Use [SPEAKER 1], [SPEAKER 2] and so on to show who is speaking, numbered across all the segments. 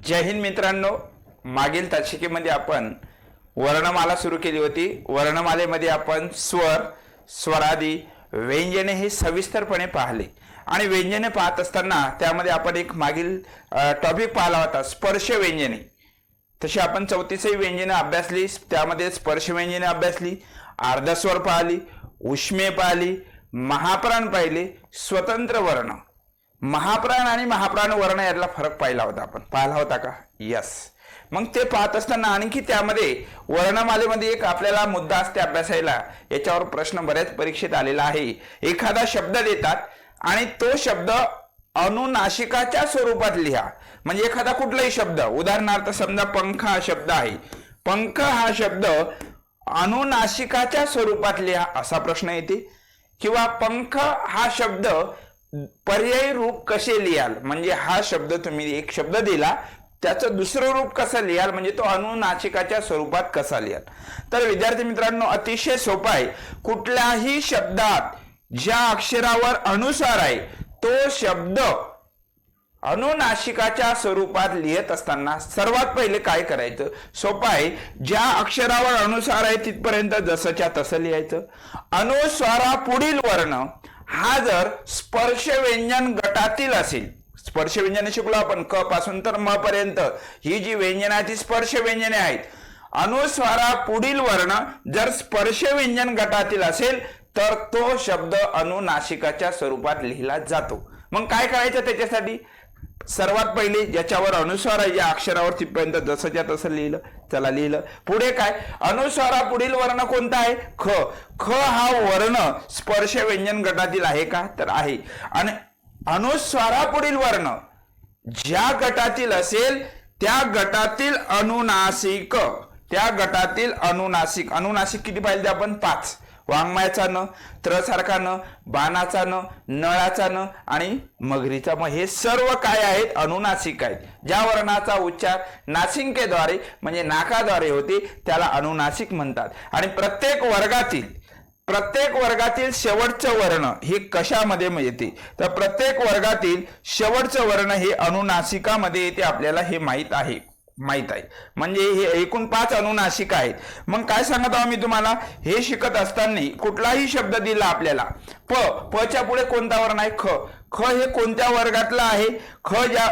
[SPEAKER 1] जय हिंद मित्रांनो, मागील तासिकेमध्ये आपण वर्णमाला सुरू केली होती। वर्णमालेमध्ये आपण स्वर, स्वरादी, व्यंजने हे सविस्तरपणे पाहिले आणि व्यंजने पाहत असताना त्यामध्ये आपण एक मागील टॉपिक पाहिला होता, स्पर्श व्यंजने। तशी आपण 34 व्यंजने अभ्यासली, त्यामध्ये स्पर्श व्यंजने अभ्यासली, अर्धस्वर पाहिली, उष्मे पाहिली, महाप्राण पाहिले, स्वतंत्र वर्ण। महाप्राण आणि महाप्राण वर्ण यातला फरक पाहिला होता का? यस। मग ते पाहत असताना आणखी त्यामध्ये वर्णमालेमध्ये एक आपल्याला मुद्दा असते अभ्यासायला, याच्यावर प्रश्न बऱ्याच परीक्षेत आलेला आहे। एखादा शब्द देतात आणि तो शब्द अनुनासिकाच्या स्वरूपात लिहा। म्हणजे एखादा कुठलाही शब्द, उदाहरणार्थ समजा पंख हा शब्द आहे, पंख हा शब्द अनुनासिकाच्या स्वरूपात लिहा असा प्रश्न येते। किंवा पंख हा शब्द पर्यायी रूप कसे लिहाल, म्हणजे हा शब्द तुम्ही एक शब्द दिला त्याचं दुसरं रूप कसं लिहाल, म्हणजे तो अनुनासिकाच्या स्वरूपात कसा लिहाल। तर विद्यार्थी मित्रांनो, अतिशय सोपा आहे। कुठल्याही शब्दात ज्या अक्षरावर अनुस्वार आहे तो शब्द अनुनासिकाच्या स्वरूपात लिहित असताना सर्वात पहिले काय करायचं? सोपं आहे। ज्या अक्षरावर अनुस्वार आहे तिथपर्यंत जसंच्या तसं लिहायचं। अनुस्वारापुढील वर्ण हा जर स्पर्श व्यंजन गटातील असेल, स्पर्श व्यंजने शिकलो आपण, क पासून तर म पर्यंत ही जी व्यंजने आहेत ती स्पर्श व्यंजने आहेत। अनुस्वारापुढील वर्ण जर स्पर्श व्यंजन गटातील असेल तर तो शब्द अनुनासिकाच्या स्वरूपात लिहिला जातो। मग काय करायचं त्याच्यासाठी? सर्वात पहिले ज्याच्यावर अनुस्वार आहे या अक्षरावर तिथपर्यंत जसंच्या तसं लिहिलं। चला लिहिलं। पुढे काय? अनुस्वारापुढील वर्ण कोणता आहे? ख। ख हा वर्ण स्पर्श व्यंजन गटातील आहे का? तर आहे। आणि अनुस्वारापुढील वर्ण ज्या गटातील असेल त्या गटातील अनुनासिक, त्या गटातील अनुनासिक, अनुनासिक किती पाहिजे आपण? 5। वाङ्मयाचा न, त्र सारखा न, बाणाचा न, नळाचा न आणि मगरीचा म, हे सर्व काय आहेत? अनुनासिक आहेत। ज्या वर्णाचा उच्चार नासिकेद्वारे म्हणजे नाकाद्वारे होते त्याला अनुनासिक म्हणतात। आणि प्रत्येक वर्गातील शेवटचं वर्ण हे कशामध्ये येते? तर प्रत्येक वर्गातील शेवटचं वर्ण हे अनुनासिकामध्ये येते, आपल्याला हे माहित आहे। म्हणजे हे एकूण 5 अनुनासिक आहेत। मग काय सांगत आहो मी तुम्हाला, हे शिकत असताना कुठलाही शब्द दिला आपल्याला, प च्या पुढे कोणता वर्ण आहे? ख। ख हे कोणत्या वर्गातला आहे?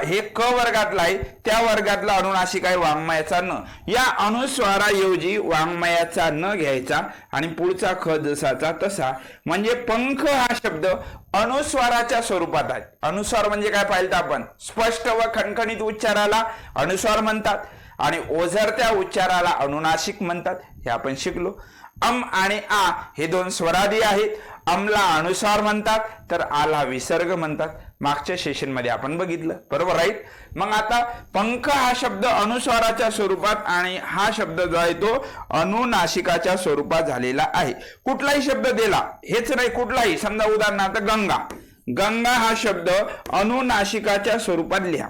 [SPEAKER 1] हे क वर्गातला आहे, त्या वर्गातला अनुनासिक आहे वाङ्मयाचा न। या अनुस्वाराऐवजी वाङ्मयाचा न घ्यायचा आणि पुढचा ख जसाचा तसा। म्हणजे पंख हा शब्द अनुस्वाराच्या स्वरूपात आहे। अनुस्वार म्हणजे काय पाहिलं आपण? स्पष्ट व खणखणीत उच्चाराला अनुस्वार म्हणतात आणि ओझरत्या उच्चाराला अनुनासिक म्हणतात, हे आपण शिकलो। अम आणि आ हे 2 स्वरादी आहेत। अमला अनुस्वार म्हणतात तर आला विसर्ग म्हणतात। मागच्या सेशन मध्ये आपण बघितलं, बरोबर राईट? मग आता पंख हा शब्द अनुस्वाराच्या स्वरूपात आणि हा शब्द जो आहे तो अनुनासिकाच्या स्वरूपात झालेला आहे। कुठलाही शब्द दिला, हेच नाही कुठलाही, समजा उदाहरणार्थ गंगा, गंगा हा शब्द अनुनासिकाच्या स्वरूपात लिहा।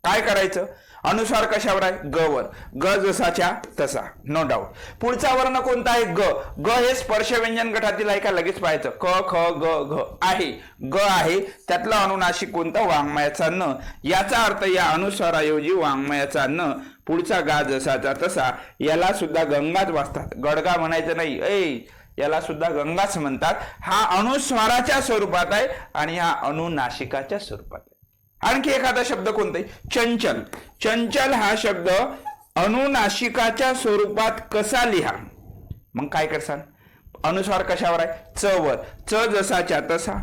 [SPEAKER 1] काय करायचं? अनुस्वार कशावर आहे? ग वर। ग जसाच्या तसा, नो डाऊट। पुढचा वर्ण कोणता आहे? ग। ग हे स्पर्श व्यंजन गटातील आहे का? लगेच पाहायचं। क ख ग घ आहे, ग आहे, त्यातला अनुनासिक कोणता? वाङ्मयाचा न। याचा अर्थ या अनुस्वाराऐवजी वाङ्मयाचा न, पुढचा गा जसाचा तसा, याला सुद्धा गंगाच वाचतात, गडगा म्हणायचं नाही, याला सुद्धा गंगाच म्हणतात। हा अनुस्वाराच्या स्वरूपात आहे आणि हा अनुनासिकाच्या स्वरूपात आहे। आणखी एखादा शब्द कोणता आहे? चंचल। चंचल हा शब्द अनुनासिकाच्या स्वरूपात कसा लिहा? मग काय करसान? अनुस्वार कशावर आहे? च वर। च जसाच्या तसा।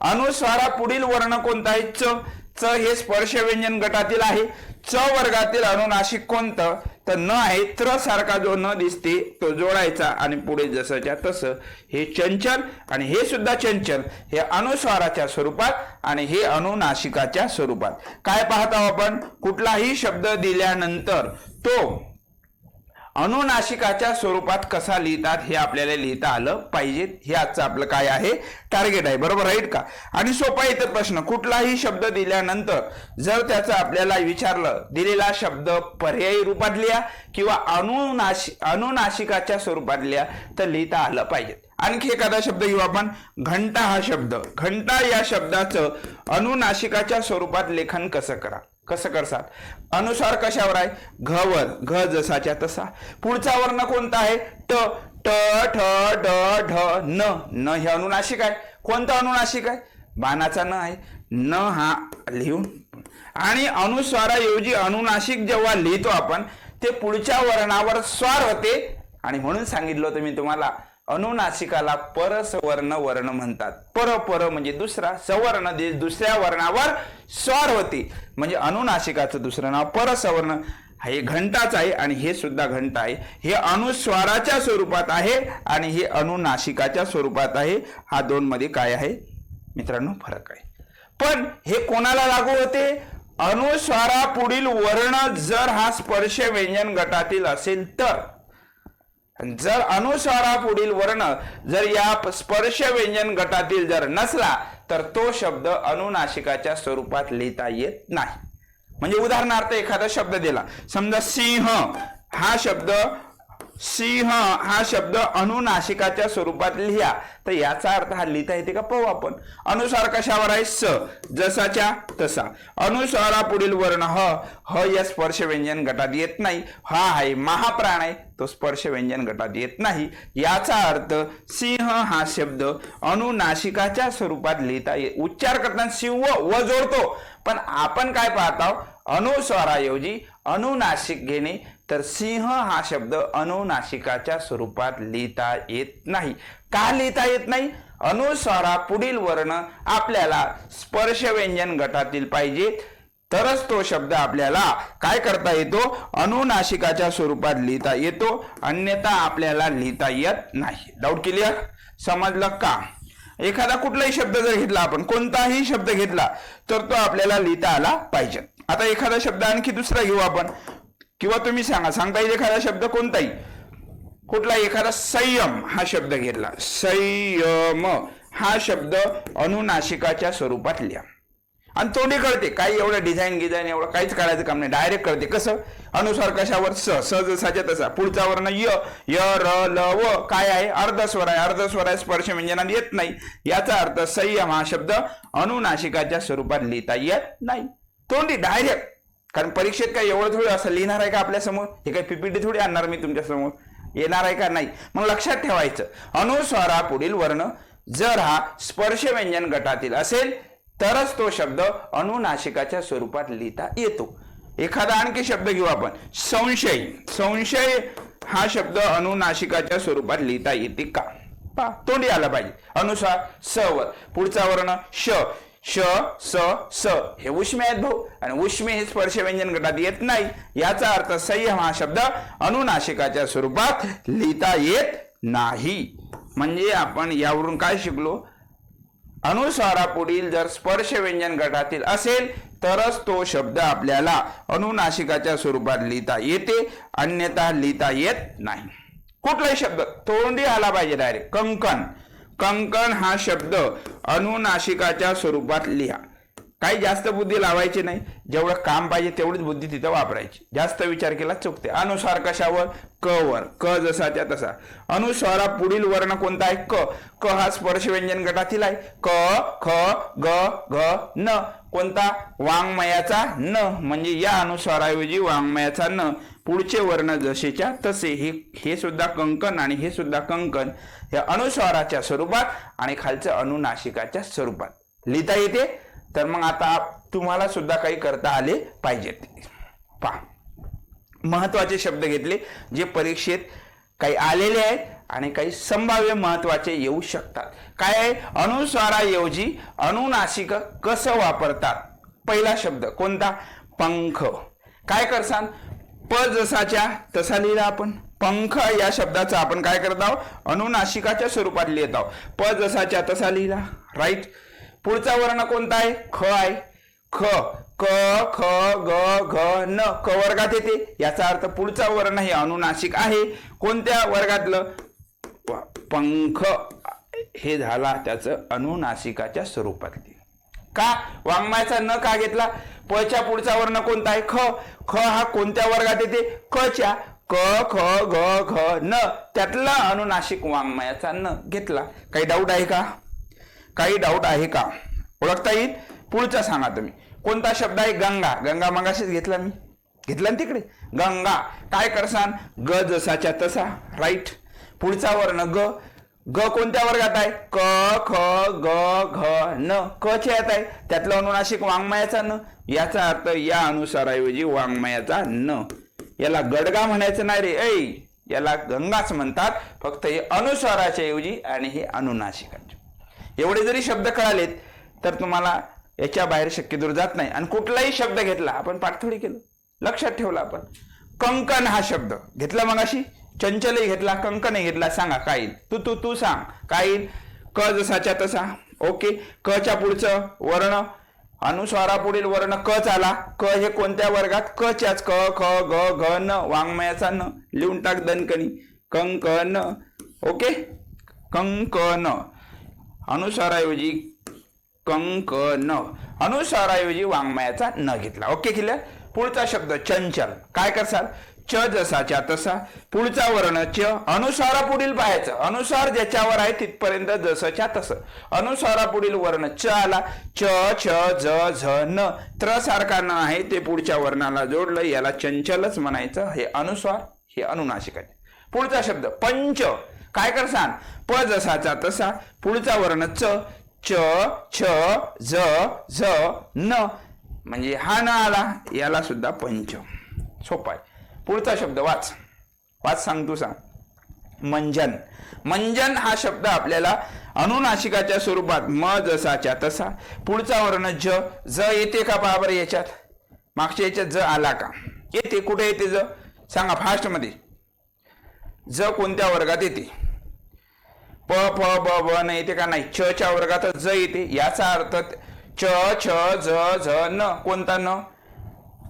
[SPEAKER 1] अनुस्वारापुढील वर्ण कोणता आहे? च। च हे स्पर्श व्यंजन गटातील आहे। च वर्गातील अनुनासिक कोणतं? तर न आहे, त्र सारखा जो न दिसते तो जोडायचा आणि पुढे जसंच्या तसं। हे चंचल आणि हे सुद्धा चंचल, हे अनुस्वाराच्या स्वरूपात आणि हे अनुनासिकाच्या स्वरूपात। काय पाहत आहोत आपण? कुठलाही शब्द दिल्यानंतर तो अनुनासिकाच्या स्वरूपात कसा लिहितात हे आपल्याला लिहिता आलं पाहिजे। हे आजचं आपलं काय आहे? टार्गेट आहे, बरोबर राईट का? आणि सोपा येतो प्रश्न, कुठलाही शब्द दिल्यानंतर जर त्याचं आपल्याला विचारलं, दिलेला शब्द पर्यायी रूपात लिहा किंवा अनुनासिकाच्या स्वरूपात लिहा, तर लिहिता आलं पाहिजे। आणखी एखादा शब्द घेऊ आपण, घंटा हा शब्द। घंटा या शब्दाचं अनुनासिकाच्या स्वरूपात लेखन कसं करा? कसं करसाल? अनुस्वार कशावर आहे? घवर, घ जसाच्या तसा. पुढचा वर्ण कोणता आहे? ट, ट, ठ, ड, ढ, न. न हे अनुनासिक आहे. कोणतं अनुनासिक आहे? बाणाचा न आहे. न हा लिहून, आणि अनुस्वाराऐवजी अनुनासिक जेव्हा लिहितो आपण ते पुढच्या वर्णावर स्वार होते, आणि म्हणून सांगितलं होतं मी तुम्हाला, अनुनासिकाला परसवर्ण वर्ण म्हणतात. पर म्हणजे दुसरा, सवर्ण दुसऱ्या वर्णावर स्वार होते, म्हणजे अनुनासिकाचं दुसरं नाव परसवर्ण. हे घंटाच आहे, आणि हे सुद्धा घंटा आहे. हे अनुस्वाराच्या स्वरूपात आहे आणि हे अनुनासिकाच्या स्वरूपात आहे. हा दोन मध्ये काय आहे मित्रांनो? फरक आहे. पण हे कोणाला लागू होते? अनुस्वारा पुढील वर्ण जर हा स्पर्श व्यंजन गटातील असेल तर. जर अनुस्वारा पुढील वर्ण जर या स्पर्श व्यंजन गटातील जर नसला तर तो शब्द अनुनासिकाच्या स्वरूपात लिहिता येत नाही. म्हणजे उदाहरणार्थ एखादा शब्द दिला, समजा सिंह हा शब्द, सिंह हा शब्द अनुनासिकाच्या स्वरूपात लिहा, तर याचा अर्थ हा लिहिता येते का? पाहू आपण. अनुस्वार कशावर आहे? स, जसाच्या तसा. अनुस्वारा पुढील वर्ण ह, ह या स्पर्श व्यंजन गटात येत नाही. हा आहे महाप्राण आहे, तो स्पर्श व्यंजन गटात येत नाही. याचा अर्थ सिंह हा शब्द अनुनासिकाच्या स्वरूपात लिहिता येत. उच्चार करताना सिंह व जोडतो, पण आपण काय पाहतो? अनुस्वाराऐवजी अनुनासिक घेणे, तर सिंह हा शब्द अनुनासिकाच्या स्वरूपात लिहिता येत नाही. का लिहिता येत नाही? अनुस्वारा पुढील वर्ण आपल्याला स्पर्श व्यंजन गटातील पाहिजे, तरच तो शब्द आपल्याला काय करता येतो? अनुनासिकाच्या स्वरूपात लिहिता येतो, अन्यथा आपल्याला लिहिता येत नाही. Doubt clear? समजलं का? एखादा कुठलाही शब्द जर घेतला आपण, कोणताही शब्द घेतला तर तो आपल्याला लिहिता आला पाहिजे. आता एखादा शब्द आणखी दुसरा घेऊ आपण, किंवा तुम्ही सांगता येईल एखादा शब्द कोणताही, कुठला एखादा संयम हा शब्द घेतला, संयम हा शब्द अनुनासिकाच्या स्वरूपात लिहा, आणि तोंडी कळते. काही एवढं डिझाईन एवढं काहीच काढायचं काम नाही, डायरेक्ट कळते. कसं? अनुस्वार कशावर? स, स जसाच्या तसा. पुढचा वर्ण य, य, र, ल, व काय आहे? अर्धस्वर आहे. अर्धस्वर आहे, स्पर्श व्यंजनात येत नाही. याचा अर्थ संयम हा शब्द अनुनासिकाच्या स्वरूपात लिहिता येत नाही, तोंडी डायरेक्ट. कारण परीक्षेत काय एवढं थोडी असं लिहिणार आहे का आपल्या समोर? हे काही पीपीटी थोडी आणणार मी तुमच्या समोर, येणार आहे का? नाही. मग लक्षात ठेवायचं, अनुस्वारा पुढील वर्ण जर हा स्पर्श व्यंजन गटातील असेल तरच तो शब्द अनुनासिकाच्या स्वरूपात लिहिता येतो. एखादा आणखी शब्द घेऊ आपण, संशय. संशय हा शब्द अनुनासिकाच्या स्वरूपात लिहिता येते का? पहा, तोंडी आला पाहिजे. अनुस्वार स वर, पुढचा वर्ण श, श, स, स हे उष्मे आहेत भाऊ, आणि उष्मे हे स्पर्श व्यंजन गटात येत नाही. याचा अर्थ संयम हा शब्द अनुनासिकाच्या स्वरूपात लिहिता येत नाही. म्हणजे आपण यावरून काय शिकलो? अनुस्वारा पुढील जर स्पर्श व्यंजन गटातील असेल तरच तो शब्द आपल्याला अनुनासिकाच्या स्वरूपात लिहिता येते, अन्यथा लिहिता येत नाही. कुठलाही शब्द तोंडी आला पाहिजे डायरेक्ट. कंकण, कंकण हा शब्द अनुनासिकाच्या स्वरूपात लिहा. काही जास्त बुद्धी लावायची नाही, जेवढं काम पाहिजे तेवढीच बुद्धी तिथं वापरायची. जास्त विचार केला चुकते. अनुस्वार कशावर? क वर, क जसाच्या तसा. अनुस्वारा पुढील वर्ण कोणता आहे? क. क हा स्पर्श व्यंजन गटातील आहे. क, ख, ग, घ, न. कोणता? वाङ्मयाचा न. म्हणजे या अनुस्वाराऐवजी वाङ्मयाचा न. पुढचे वर्ण जसेच्या तसे. हे सुद्धा कंकण आणि हे सुद्धा कंकण. हे अनुस्वाराच्या स्वरूपात आणि खालचं अनुनासिकाच्या स्वरूपात लिहिता येते. तर मग आता तुम्हाला सुद्धा काही करता आले पाहिजेत. पहा, महत्वाचे शब्द घेतले जे परीक्षेत काही आलेले आहेत आणि काही संभाव्य महत्वाचे येऊ शकतात. काय आहे? अनुस्वाराऐवजी अनुनासिक कसं वापरतात? पहिला शब्द कोणता? पंख. काय करसान? प जसाच्या तसा लिहिला आपण. पंख या शब्दाचा आपण काय करत आहोत? अनुनासिकाच्या स्वरूपात लिहित आहोत. प जसाच्या तसा लिहिला, राईट. पुढचा वर्ण कोणता आहे? ख आहे. ख, क, ख, ग, घ, न. क वर्गात येते. याचा अर्थ पुढचा वर्ण हे अनुनासिक आहे. कोणत्या वर्गातलं? पंख हे झाला त्याचं अनुनासिकाच्या स्वरूपातली. का? वाङ्मयाचा न का घेतला? पच्या पुढचा वर्ण कोणता आहे? ख. ख हा कोणत्या वर्गात येते? क च्या. क, ख, ग, घ, न. त्यातला अनुनासिक वाङ्मयाचा न घेतला. काही डाऊट आहे का? काही डाऊट आहे का? ओळखता येईल? पुढचा सांगा तुम्ही. कोणता शब्द आहे? गंगा. गंगा मगाशीच घेतला मी, घेतला ना तिकडे. गंगा. काय करसान? ग जसाच्या तसा. राईट. पुढचा वर्ण ग. ग कोणत्या वर्गात आहे? क ख ग घ न. क च्या यात आहे, त्यातलं अनुनासिक वाङ्मयाचा न. याचा अर्थ या अनुसाराऐवजी वाङ्मयाचा न. याला गडगा म्हणायचं नाही रे ऐ, याला गंगाच म्हणतात. फक्त हे अनुस्वाराच्या ऐवजी आणि हे अनुनासिकाचे. एवढे जरी शब्द कळालेत तर तुम्हाला याच्या बाहेर शक्यदूर जात नाही. आणि कुठलाही शब्द घेतला, आपण पाठ थोडी केलं, लक्षात ठेवला आपण. कंकण हा शब्द घेतला मगाशी, चंचलही घेतला, कंकणही घेतला. सांगा काय येईल? तू सांग काय येईल? क जसाच्या तसा. ओके. क च्या पुढचं वर्ण, अनुस्वारापुढील वर्ण कच आला. क हे कोणत्या वर्गात? क च्याच. क ख ग घ न. वाङ्मयाचा न. लिहून टाक दणकणी. कंकण. ओके. कंकण. अनुस्वाराऐवजी कंकण. अनुस्वाराऐवजी वाङ्मयाचा न घेतला. Okay clear. पुढचा शब्द चंचल. काय करसाल? च जसाच्या तसा. पुढचा वर्ण च. अनुस्वारापुढील पाहायचं, अनुस्वार ज्याच्यावर आहे तिथपर्यंत जसच्या तसं. अनुस्वारापुढील वर्ण च आला. च छ ज झ न. त्र सारखा न आहे, ते पुढच्या वर्णाला जोडलं, याला चंचलच म्हणायचं. हे अनुस्वार, हे अनुनासिकाचे. पुढचा शब्द पंच. काय करसान? प जसाचा तसा. पुढचा वर्ण च. च छ ज झ न. म्हणजे हा न आला, याला सुद्धा पंच. सोपा आहे. पुढचा शब्द वाच. वाच, सांग तू सांग. मंजन. मंजन हा शब्द आपल्याला अनुनासिकाच्या स्वरूपात म जसाच्या तसा. पुढचा वर्ण ज. ज येते का पहा बरं याच्यात? मागच्या याच्यात ज आला का? येते. कुठे येते ज? सांगा फास्ट मध्ये. ज कोणत्या वर्गात येते? प फ ब ब न येते का? नाही. च च्या वर्गात ज येते. याचा अर्थ च छ ज झ न. कोणता न?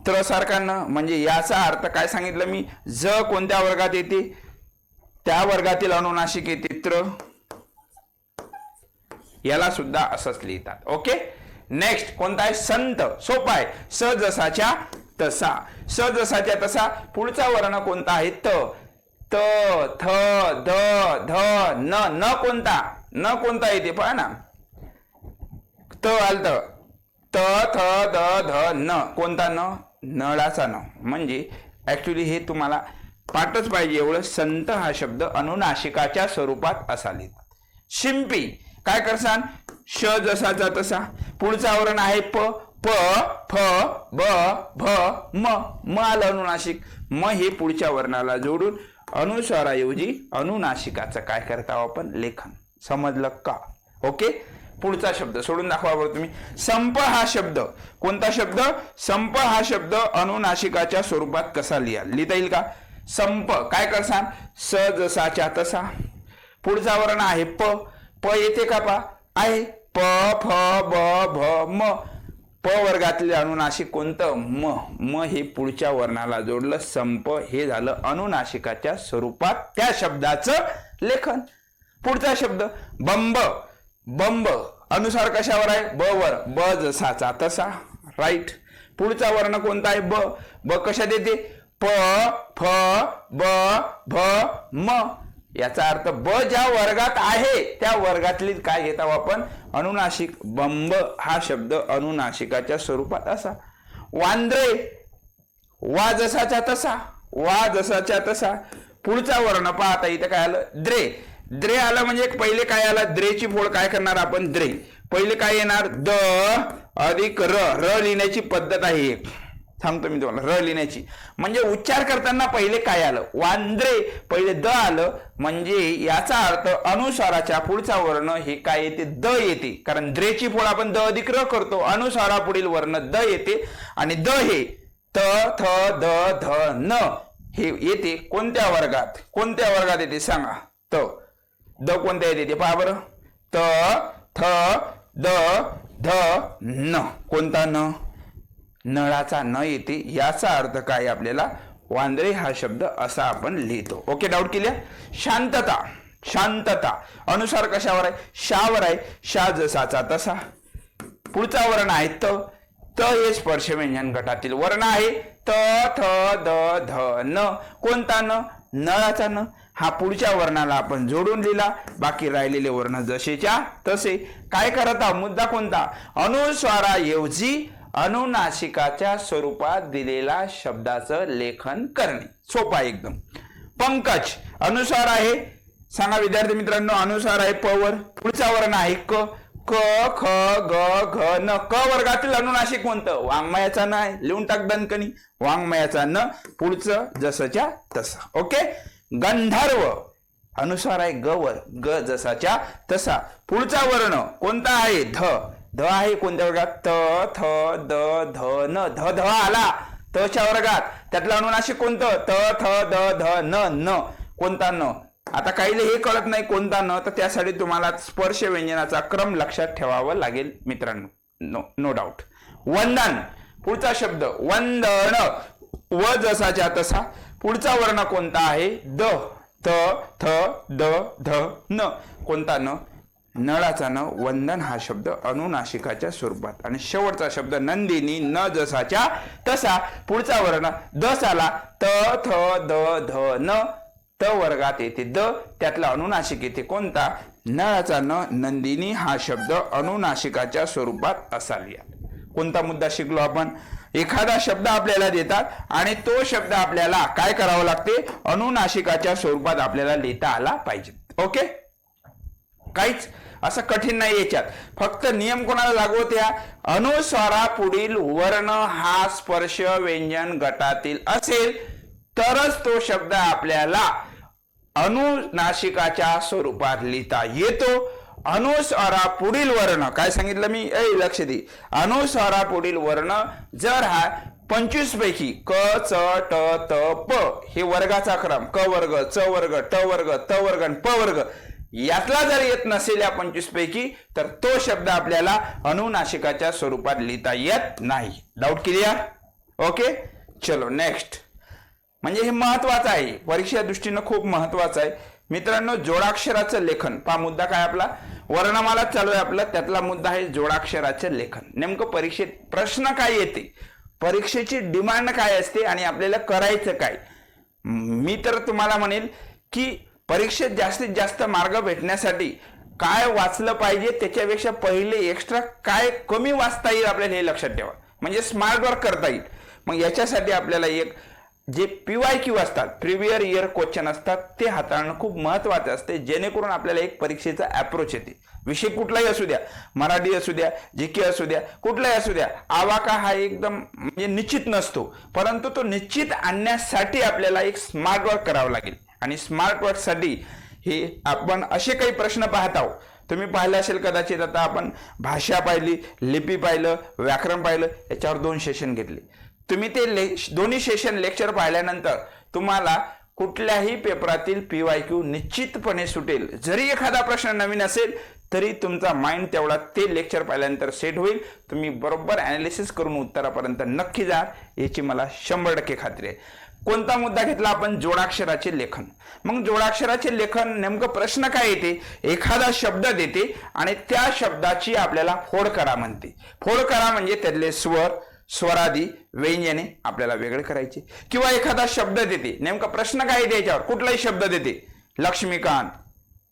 [SPEAKER 1] त्र सारखा न. म्हणजे याचा अर्थ काय सांगितलं मी? ज कोणत्या वर्गात येते? त्या वर्गातील अनुनासिक येते त्र. याला सुद्धा असंच लिहितात. ओके. नेक्स्ट कोणता आहे? संत. सोपा आहे. स जसाच्या तसा. स जसाच्या तसा. पुढचा वर्ण कोणता आहे? त. त थ ध ध न. न कोणता? न कोणता येते पहा ना. त आलत. त थ द ध न. कोणता न? नळाचा न. म्हणजे ऍक्च्युली हे तुम्हाला पाठच पाहिजे एवढं. संत हा शब्द अनुनासिकाच्या स्वरूपात असा लिहितात. शिंपी. काय करसान? श जसाचा तसा. पुढचा वर्ण आहे प. प फ ब भ म. म आलं अनुनासिक. म हे पुढच्या वर्णाला जोडून अनुस्वाराऐवजी अनुनासिकाचं काय करता आपण? लेखन. समजलं का? ओके. पुढचा शब्द सोडून दाखवा बरं तुम्ही. संप हा शब्द. कोणता शब्द? संप हा शब्द अनुनासिकाच्या स्वरूपात कसा लिहिता येईल का? संप. काय करसान? स जसाच्या तसा. पुढचा वर्ण आहे प. प येते का पा? आहे. प फ ब भ म. प वर्गातले अनुनासिक कोणतं? म. म हे पुढच्या वर्णाला जोडलं. संप हे झालं अनुनासिकाच्या स्वरूपात त्या शब्दाचं लेखन. पुढचा शब्द बंब. बंब अनुसार कशावर आहे? ब वर. ब जसाचा तसा. राईट. पुढचा वर्ण कोणता आहे? ब. ब कशात येते? प फ ब भ म. याचा अर्थ ब ज्या वर्गात आहे त्या वर्गातली काय घेत आहोत आपण? अनुनासिक. बंब हा शब्द अनुनासिकाच्या स्वरूपात असा. वांद्रे. वा जसाच्या तसा. वा जसाच्या तसा. पुढचा वर्ण पाहता इथं काय आलं? द्रे. द्रे आला म्हणजे पहिले काय आला? द्रेची फोड काय करणार आपण? द्रे. पहिले काय येणार? द अधिक र. र लिहिण्याची पद्धत आहे एक, सांगतो मी तुम्हाला. र लिहिण्याची म्हणजे उच्चार करताना पहिले काय आलं? वांद्रे. पहिले द आलं म्हणजे याचा अर्थ अनुस्वाराच्या पुढचा वर्ण हे काय येते? द येते. कारण द्रेची फोड आपण द अधिक र करतो. अनुस्वारापुढील वर्ण द येते आणि द हे त थ द ध न हे येते. कोणत्या वर्गात? कोणत्या वर्गात येते सांगा? त. द कोणत्या येते ते पहा बरं. त थ द ध न. कोणता न? नळाचा न येते. याचा अर्थ काय आपल्याला? वांद्रे हा शब्द असा आपण लिहितो. ओके. Doubt clear? शांतता. शांतता अनुसार कशावर आहे? शावर आहे. शा जसाचा तसा. पुढचा वर्ण आहे त. त हे स्पर्श व्यंजन गटातील वर्ण आहे. त थ द ध न. कोणता न? नळाचा न. हा पुढच्या वर्णाला आपण जोडून लिहिला. बाकी राहिलेले वर्ण जसेच्या तसे. काय करत आहोत? मुद्दा कोणता? अनुस्वाराऐवजी अनुनासिकाच्या स्वरूपात दिलेल्या शब्दाचं लेखन करणे. सोपा एकदम. पंकज अनुस्वार आहे. सांगा विद्यार्थी मित्रांनो, अनुस्वार आहे प वर. पुढचा वर्ण आहे क. क ख ग घ न. क वर्गातील अनुनासिक कोणतं? वाङ्मयाचा न आहे. लिहून टाक दणकणी. वाङ्मयाचा न. पुढचं जसंच्या तसं. ओके. गंधर्व अनुस्वार आहे ग वर. ग जसाच्या तसा. पुढचा वर्ण कोणता आहे? ध. ध आहे कोणत्या वर्गात? त थ द ध न. ध ध आला तच्या वर्गात. त्यातलं अनुनासिक कोणतं? त थ द ध न. न कोणता? न. आता काहीले हे कळत नाही कोणता न, तर त्यासाठी तुम्हाला स्पर्श व्यंजनाचा क्रम लक्षात ठेवावा लागेल मित्रांनो. No doubt. वंदन पुढचा शब्द वंदन. व जसाच्या तसा. पुढचा वर्ण कोणता आहे? द. त थ द ध न. कोणता? न. नळाचा न. वंदन हा शब्द अनुनासिकाच्या स्वरूपात. आणि शेवटचा शब्द नंदिनी. न जसाच्या तसा. पुढचा वर्ण दस आला. त थ द ध न. त वर्गात येते द. त्यातला अनुनासिक येते कोणता? नळाचा न. नंदिनी हा शब्द अनुनासिकाच्या स्वरूपात असावा. कोणता मुद्दा शिकलो आपण? एखादा शब्द आपल्याला देतात आणि तो शब्द आपल्याला काय करावं लागते? अनुनासिकाच्या स्वरूपात आपल्याला लिहिता आला पाहिजे. ओके. काहीच असं कठीण नाही याच्यात. फक्त नियम कोणाला लागू होत्या? अनुस्वारा पुढील वर्ण हा स्पर्श व्यंजन गटातील असेल तरच तो शब्द आपल्याला अनुनासिकाच्या स्वरूपात लिहिता येतो. अनुस्वारा पुढील वर्ण काय सांगितलं मी? लक्ष दे. अनुस्वारा पुढील वर्ण जर हा 25 पैकी क च ट त प हे वर्गाचा क्रम क वर्ग च वर्ग ट वर्ग त वर्ग आणि प वर्ग यातला जर येत नसेल या 25 पैकी, तर तो शब्द आपल्याला अनुनासिकाच्या स्वरूपात लिहिता येत नाही. Doubt clear? ओके. चलो नेक्स्ट. म्हणजे हे महत्वाचं आहे, परीक्षा दृष्टीने खूप महत्वाचं आहे मित्रांनो. जोडाक्षराचं लेखन. पहा मुद्दा काय आपला? वर्णमाला चालू आहे आपला. त्यातला मुद्दा आहे जोडाक्षराचं लेखन. नेमकं परीक्षेत प्रश्न काय येते, परीक्षेची डिमांड काय असते आणि आपल्याला करायचं काय? मी तर तुम्हाला म्हणेल की परीक्षेत जास्तीत जास्त मार्ग भेटण्यासाठी काय वाचलं पाहिजे त्याच्यापेक्षा पहिले एक्स्ट्रा काय कमी वाचता येईल आपल्याला हे लक्षात ठेवा. म्हणजे स्मार्ट वर्क करता येईल. मग याच्यासाठी आपल्याला एक जे PYQ असतात, प्रिव्हियर इयर क्वेश्चन असतात, ते हाताळणं खूप महत्वाचं असते, जेणेकरून आपल्याला एक परीक्षेचा अप्रोच येते. विषय कुठलाही असू द्या, मराठी असू द्या, जीके असू द्या, कुठलाही असू द्या, आवाका हा एकदम म्हणजे निश्चित नसतो, परंतु तो निश्चित आणण्यासाठी आपल्याला एक स्मार्ट वर्क करावं लागेल. आणि स्मार्ट वर्कसाठी हे आपण असे काही प्रश्न पाहत आहोत. तुम्ही पाहिलं असेल कदाचित. आता आपण भाषा पाहिली, लिपी पाहिलं, व्याकरण पाहिलं, याच्यावर 2 सेशन घेतले. तुम्ही ते दोन्ही सेशन लेक्चर पाहिल्यानंतर तुम्हाला कुठल्याही पेपरातील PYQ निश्चितपणे सुटेल. जरी एखादा प्रश्न नवीन असेल तरी तुमचा माइंड तेवढा ते लेक्चर पाहिल्यानंतर सेट होईल. तुम्ही बरोबर ॲनालिसिस करून उत्तरापर्यंत नक्की जा, याची मला 100% खात्री आहे. कोणता मुद्दा घेतला आपण? जोडाक्षराचे लेखन. मग जोडाक्षराचे लेखन नेमकं प्रश्न काय येते? एखादा शब्द देते आणि त्या शब्दाची आपल्याला फोड करा म्हणते. फोड करा म्हणजे त्यातले स्वर, स्वरादी, व्यंजने आपल्याला वेगळे करायचे. किंवा एखादा शब्द देते, नेमका प्रश्न काय येते याच्यावर? कुठलाही शब्द देते, लक्ष्मीकांत,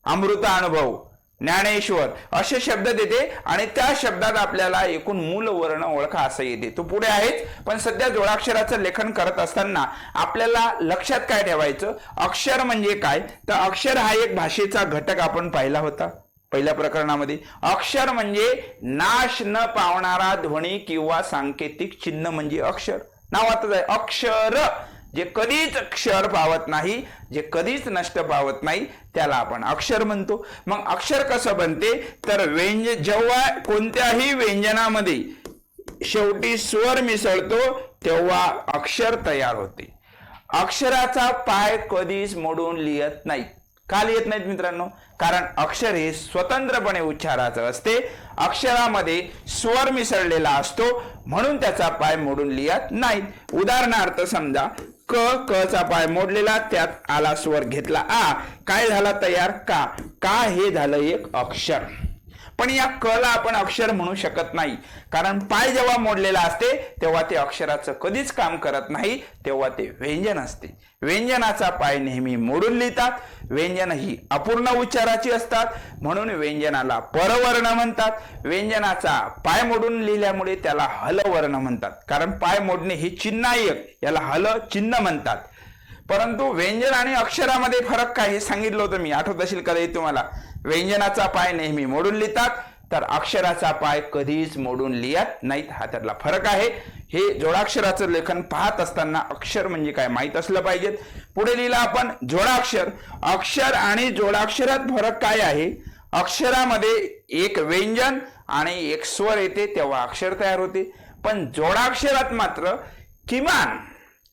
[SPEAKER 1] अमृता अनुभव, ज्ञानेश्वर असे शब्द देते आणि त्या शब्दात आपल्याला एकूण मूल वर्ण ओळखा असं येते. तो पुढे आहेच, पण सध्या जोडाक्षराचं लेखन करत असताना आपल्याला लक्षात काय ठेवायचं? अक्षर म्हणजे काय? तर अक्षर हा एक भाषेचा घटक आपण पाहिला होता पहिल्या प्रकरणामध्ये. अक्षर म्हणजे नाश न पावणारा ध्वनी किंवा सांकेतिक चिन्ह म्हणजे अक्षर. नावातच आहे अक्षर. जे कधीच क्षर पावत नाही, जे कधीच नष्ट पावत नाही, त्याला आपण अक्षर म्हणतो. मग अक्षर कसं बनते? तर जेव्हा कोणत्याही व्यंजनामध्ये शेवटी स्वर मिसळतो तेव्हा अक्षर तयार होते. अक्षराचा पाय कधीच मोडून लिहत नाही. का लिहित नाहीत मित्रांनो? कारण अक्षर हे स्वतंत्रपणे उच्चाराचं असते. अक्षरामध्ये स्वर मिसळलेला असतो, म्हणून त्याचा पाय मोडून लिहत नाही. उदाहरणार्थ समजा क, क चा पाय मोडलेला, त्यात आला स्वर घेतला आ, काय झाला तयार? का. का हे झालं एक अक्षर. पण या क ला आपण अक्षर म्हणू शकत नाही, कारण पाय जेव्हा मोडलेला असते तेव्हा ते अक्षराचं कधीच काम करत नाही, तेव्हा ते व्यंजन असते. व्यंजनाचा पाय नेहमी मोडून लिहितात. व्यंजन ही अपूर्ण उच्चाराची असतात, म्हणून व्यंजनाला परवर्ण म्हणतात. व्यंजनाचा पाय मोडून लिहिल्यामुळे त्याला हलवर्ण म्हणतात, कारण पाय मोडणे हे चिन्हायक, याला हल चिन्ह म्हणतात. परंतु व्यंजन आणि अक्षरामध्ये फरक काय हे सांगितलं होतं मी, आठवत असेल कधी तुम्हाला. व्यंजनाचा पाय नेहमी मोडून लिहितात, तर अक्षराचा पाय कधीच मोडून लिहत नाहीत. हा त्यातला फरक आहे. हे जोडाक्षराचं लेखन पाहत असताना अक्षर म्हणजे काय माहीत असलं पाहिजे. पुढे लिहिलं आपण जोडाक्षर. अक्षर आणि जोडाक्षरात फरक काय आहे? अक्षरामध्ये एक व्यंजन आणि एक स्वर येते तेव्हा अक्षर तयार होते, पण जोडाक्षरात मात्र किमान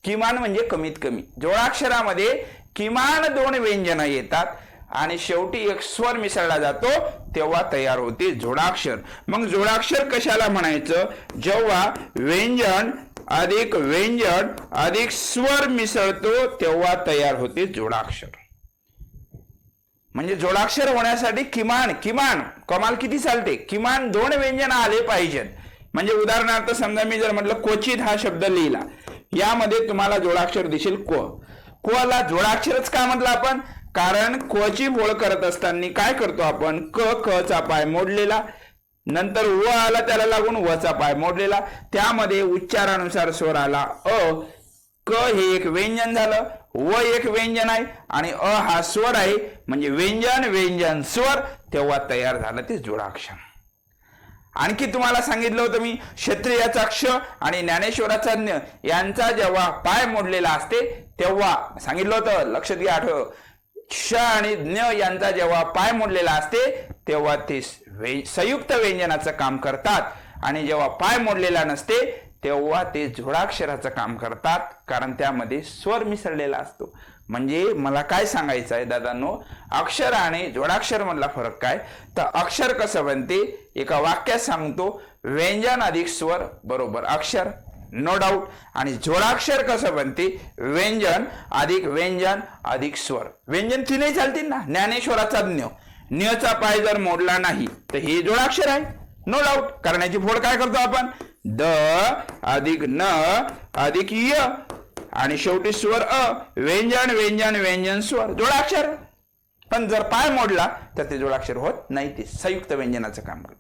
[SPEAKER 1] किमान म्हणजे कमीत कमी, जोडाक्षरामध्ये किमान 2 व्यंजन येतात आणि शेवटी एक स्वर मिसळला जातो तेव्हा तयार होते जोडाक्षर. मग जोडाक्षर कशाला म्हणायचं? जेव्हा व्यंजन अधिक स्वर मिसळतो तेव्हा तयार होते जोडाक्षर. म्हणजे जोडाक्षर होण्यासाठी किमान कमाल किती चालते? किमान 2 व्यंजन आले पाहिजेत. म्हणजे उदाहरणार्थ समजा मी जर म्हटलं क्वचित हा शब्द लिहिला, यामध्ये तुम्हाला जोडाक्षर दिसेल क ला जोडाक्षरच का म्हटलं आपण? कारण क्वची बोळ करत असताना काय करतो आपण? क चा पाय मोडलेला, नंतर व आला त्याला लागून व चा पाय मोडलेला, त्यामध्ये उच्चारानुसार स्वर आला अ. क हे एक व्यंजन झालं, व एक व्यंजन आहे आणि अ हा स्वर आहे, म्हणजे व्यंजन स्वर, तेव्हा तयार झालं ते जोडाक्षर. आणखी तुम्हाला सांगितलं होतं मी, क्षत्रियाचा क्ष आणि ज्ञानेश्वराचा ज्ञ यांचा जेव्हा पाय मोडलेला असते तेव्हा सांगितलं होतं, लक्षात घ्या, आठव. क्ष आणि ज्ञ यांचा जेव्हा पाय मोडलेला असते तेव्हा ते संयुक्त व्यंजनाचं काम करतात, आणि जेव्हा पाय मोडलेला नसते तेव्हा ते जोडाक्षराचं काम करतात, कारण त्यामध्ये स्वर मिसळलेला असतो. म्हणजे मला काय सांगायचं आहे दादांनो, अक्षर आणि जोडाक्षर मधला फरक काय? तर अक्षर कसं बनते एका वाक्यात सांगतो, व्यंजन अधिक स्वर बरोबर अक्षर, नो डाऊट. आणि जोडाक्षर कसं बनते? व्यंजन अधिक स्वर. व्यंजन तीनही चालतील ना. ज्ञानेश्वराचा ञचा पाय जर मोडला नाही तर हे जोडाक्षर आहे, नो डाऊट. कारण याची फोड काय करतो आपण? द अधिक न अधिक य आणि शेवटी स्वर अ. व्यंजन स्वर, जोडाक्षर. पण जर पाय मोडला तर ते जोडाक्षर होत नाही, ते संयुक्त व्यंजनाचं काम करत.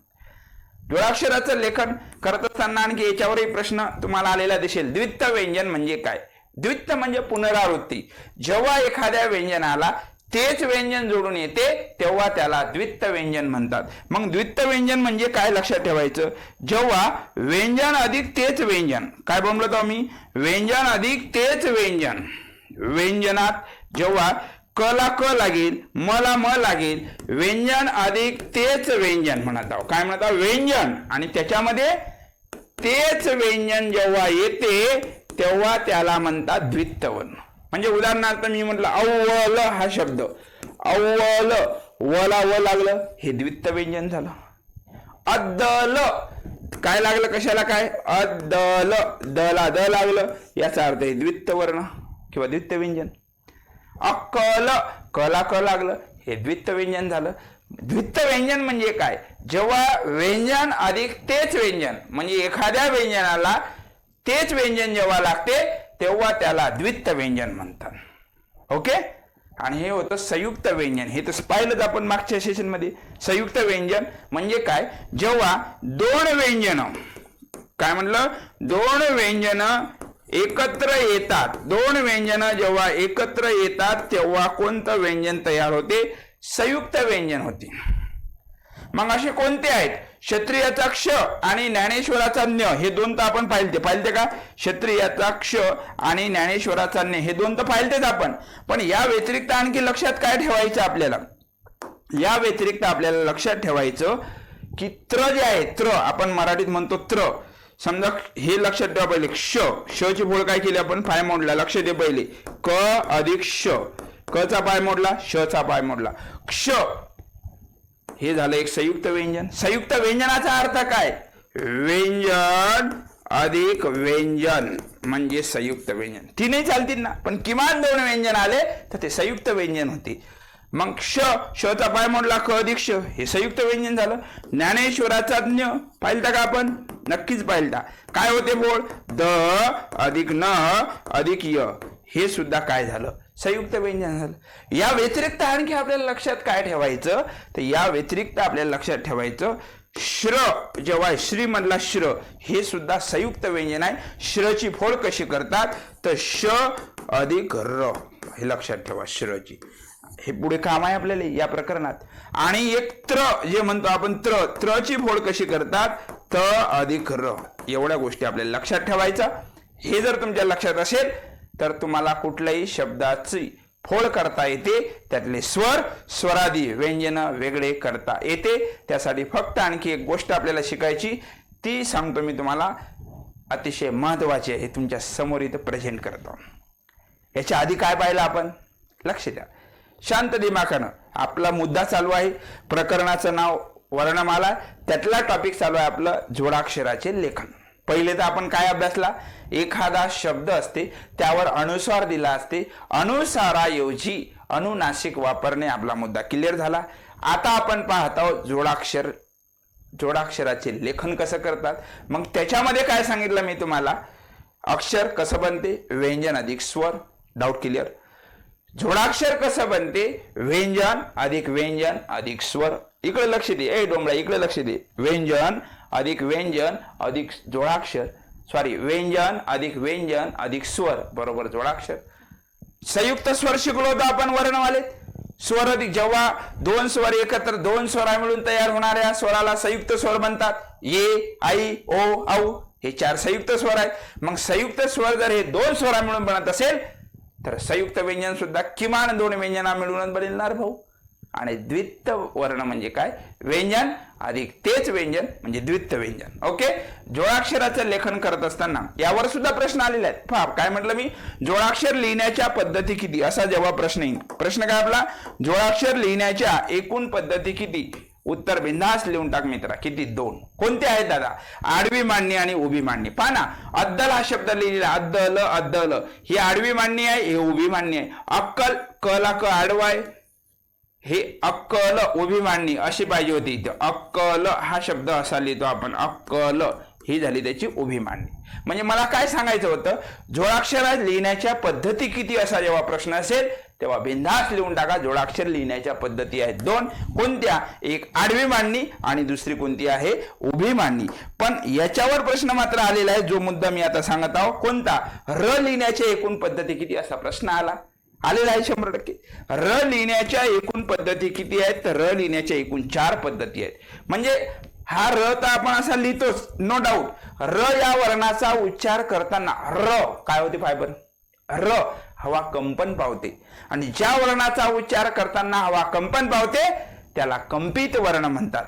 [SPEAKER 1] जोडाक्षराचं लेखन करत असताना आणखी याच्यावरही प्रश्न तुम्हाला आलेला दिसेल. द्वित्व व्यंजन म्हणजे काय? द्वित्व म्हणजे पुनरावृत्ती. जेव्हा एखाद्या व्यंजनाला तेच व्यंजन जोडून येते तेव्हा त्याला द्वित्व व्यंजन म्हणतात. मग द्वित्व व्यंजन म्हणजे काय लक्षात ठेवायचं? जेव्हा व्यंजन अधिक तेच व्यंजन, काय बोलतो आम्ही? व्यंजन अधिक तेच व्यंजन. व्यंजनात जेव्हा क ला क लागेल, म ला म लागेल, व्यंजन अधिक तेच व्यंजन म्हणत आहोत. काय म्हणत आहोत? व्यंजन, आणि त्याच्यामध्ये तेच व्यंजन जेव्हा येते तेव्हा त्याला म्हणतात द्वित्व वर्ण. म्हणजे उदाहरणार्थ मी म्हटलं अव्वल हा शब्द, अव्वल, वला व लागलं, हे द्वित्व व्यंजन झालं. अद्दल काय लागलं? कशाला काय? अद्दल, दला द लागलं, याचा अर्थ आहे द्वित्व वर्ण किंवा द्वित्व व्यंजन. अक्कल, कला क लागलं, हे द्वित्व व्यंजन झालं. द्वित्व व्यंजन म्हणजे काय? जेव्हा व्यंजन अधिक तेच व्यंजन, म्हणजे एखाद्या व्यंजनाला तेच व्यंजन जेव्हा लागते तेव्हा त्याला द्वित्व व्यंजन म्हणतात. ओके. आणि हे होतं संयुक्त व्यंजन. हे तर पाहिलं आपण मागच्या सेशन मध्ये. संयुक्त व्यंजन म्हणजे काय? जेव्हा 2 व्यंजन, काय म्हटलं? 2 व्यंजन एकत्र येतात. 2 व्यंजन जेव्हा एकत्र येतात तेव्हा कोणतं व्यंजन तयार होते? संयुक्त व्यंजन होते. मग असे कोणते आहेत? क्षत्रियाचा क्ष आणि ज्ञानेश्वराचा ज्ञ, हे 2 तर आपण पाहिलते का? क्षत्रियाचा क्ष आणि ज्ञानेश्वराचा ज्ञ हे 2 तर पाहिलतेच आपण. पण या व्यतिरिक्त आणखी लक्षात काय ठेवायचं आपल्याला? या व्यतिरिक्त आपल्याला लक्षात ठेवायचं की त्र जे आहे, त्र आपण मराठीत म्हणतो त्र. समजा हे लक्षात ठेवा पहिले, क्ष, श ची फोड काय केली आपण? पाय मोडला. लक्ष दे पहिले, क अधिक श, क चा पाय मोडला, श चा पाय मोडला, क्ष, हे झालं एक संयुक्त व्यंजन. संयुक्त व्यंजनाचा अर्थ काय? व्यंजन अधिक व्यंजन म्हणजे संयुक्त व्यंजन. तीनही चालतील ना, पण किमान 2 व्यंजन आले तर ते संयुक्त व्यंजन होते. मग शचा पाय मोडला क अधिक श, हे संयुक्त व्यंजन झालं. ज्ञानेश्वराचा ज्ञ पाहिलता का आपण? नक्कीच पाहिलता. काय होते बोल? द अधिक न अधिक य, हे सुद्धा काय झालं? संयुक्त व्यंजन झालं. या व्यतिरिक्त आणखी आपल्याला लक्षात काय ठेवायचं? तर या व्यतिरिक्त आपल्याला लक्षात ठेवायचं श्र, जेव्हा श्री मधला श्र, हे सुद्धा संयुक्त व्यंजन आहे. श्रची फोड कशी करतात? तर श अधिक र, हे लक्षात ठेवा. श्रची हे पुढे काम आहे आपल्याला या प्रकरणात. आणि एक त्र जे म्हणतो आपण, त्रची फोड कशी करतात? त अधिक र. एवढ्या गोष्टी आपल्याला लक्षात ठेवायचा. हे जर तुमच्या लक्षात असेल तर तुम्हाला कुठल्याही शब्दाची फोड करता येते, त्यातले स्वर, स्वरादी व्यंजन वेगळे करता येते. त्यासाठी फक्त आणखी एक गोष्ट आपल्याला शिकायची, ती सांगतो मी तुम्हाला, अतिशय महत्वाची आहे, तुमच्या समोर इथं प्रेझेंट करतो. याच्या आधी काय पाहिलं आपण? लक्ष द्या शांत दिमाखानं. आपला मुद्दा चालू आहे, प्रकरणाचं नाव वर्णमाला, त्यातला टॉपिक चालू आहे आपलं जोडाक्षराचे लेखन. पहिले तर आपण काय अभ्यासला? एखादा शब्द असते त्यावर अनुस्वार दिला असते, अनुसाराऐवजी अनुनासिक वापरणे आपला मुद्दा क्लिअर झाला. आता आपण पाहत आहोत जोडाक्षराचे लेखन कसं करतात. मग त्याच्यामध्ये काय सांगितलं मी तुम्हाला? अक्षर कसं बनते? व्यंजन अधिक स्वर. Doubt clear? जोडाक्षर कसं बनते? व्यंजन अधिक स्वर. इकडे लक्ष दे, ए डोंबळा इकडे लक्ष दे. व्यंजन अधिक जोडाक्षर, सॉरी, व्यंजन अधिक स्वर बरोबर जोडाक्षर. संयुक्त स्वर शिकलो होतो आपण वर्णमालेत. स्वर अधिक, जेव्हा दोन स्वर एकत्र, दोन स्वरा मिळून तयार होणाऱ्या स्वराला संयुक्त स्वर म्हणतात. ये, आई, ओ, औ, हे 4 संयुक्त स्वर आहेत. मग संयुक्त स्वर जर हे 2 स्वरा मिळून बनत असेल तर संयुक्त व्यंजन सुद्धा किमान 2 व्यंजना मिळूनच बनणार भाऊ. आणि द्वित्व वर्ण म्हणजे काय? व्यंजन अधिक तेच व्यंजन म्हणजे द्वित्व व्यंजन. ओके. जोडाक्षराचं लेखन करत असताना यावर सुद्धा प्रश्न आलेले आहेत. पहा काय म्हटलं मी, जोडाक्षर लिहिण्याच्या पद्धती किती, असा जेव्हा प्रश्न येईल. प्रश्न काय आपला? जोडाक्षर लिहिण्याच्या एकूण पद्धती किती? उत्तर बिंदास लिहून टाक मित्रा. किती? 2. कोणते आहेत दादा? आडवी मांडणी आणि उभी मांडणी. पहा ना, अद्दल हा शब्द लिहिलेला, अद्दल, ही आडवी मांडणी आहे, हे उभी मांडणी आहे. अक्कल, कला क आडवा आहे, हे अक्कल उभी मांडणी अशी पाहिजे होती. इथे अक्कल हा शब्द असा लिहितो आपण, अक्कल, ही झाली त्याची उभी मांडणी. म्हणजे मला काय सांगायचं होतं, जोडाक्षर लिहिण्याच्या पद्धती किती असा जेव्हा प्रश्न असेल तेव्हा बिंदास लिहून टाका. जोडाक्षर लिहिण्याच्या पद्धती आहेत 2. कोणत्या? एक आडवी मांडणी आणि दुसरी कोणती आहे? उभी मांडणी. पण याच्यावर प्रश्न मात्र आलेला आहे, जो मुद्दा मी आता सांगत आहोत. कोणता? र लिहिण्याच्या एकूण पद्धती किती असा प्रश्न आलेला आहे 100%. र लिहिण्याच्या एकूण पद्धती किती आहेत? तर र लिहिण्याच्या एकूण 4 पद्धती आहेत. म्हणजे हा र तर आपण असा लिहितोच, नो डाऊट. र या वर्णाचा उच्चार करताना र काय होते? फायबर. र हवा कंपन पावते, आणि ज्या वर्णाचा उच्चार करताना हवा कंपन पावते त्याला कंपित वर्ण म्हणतात.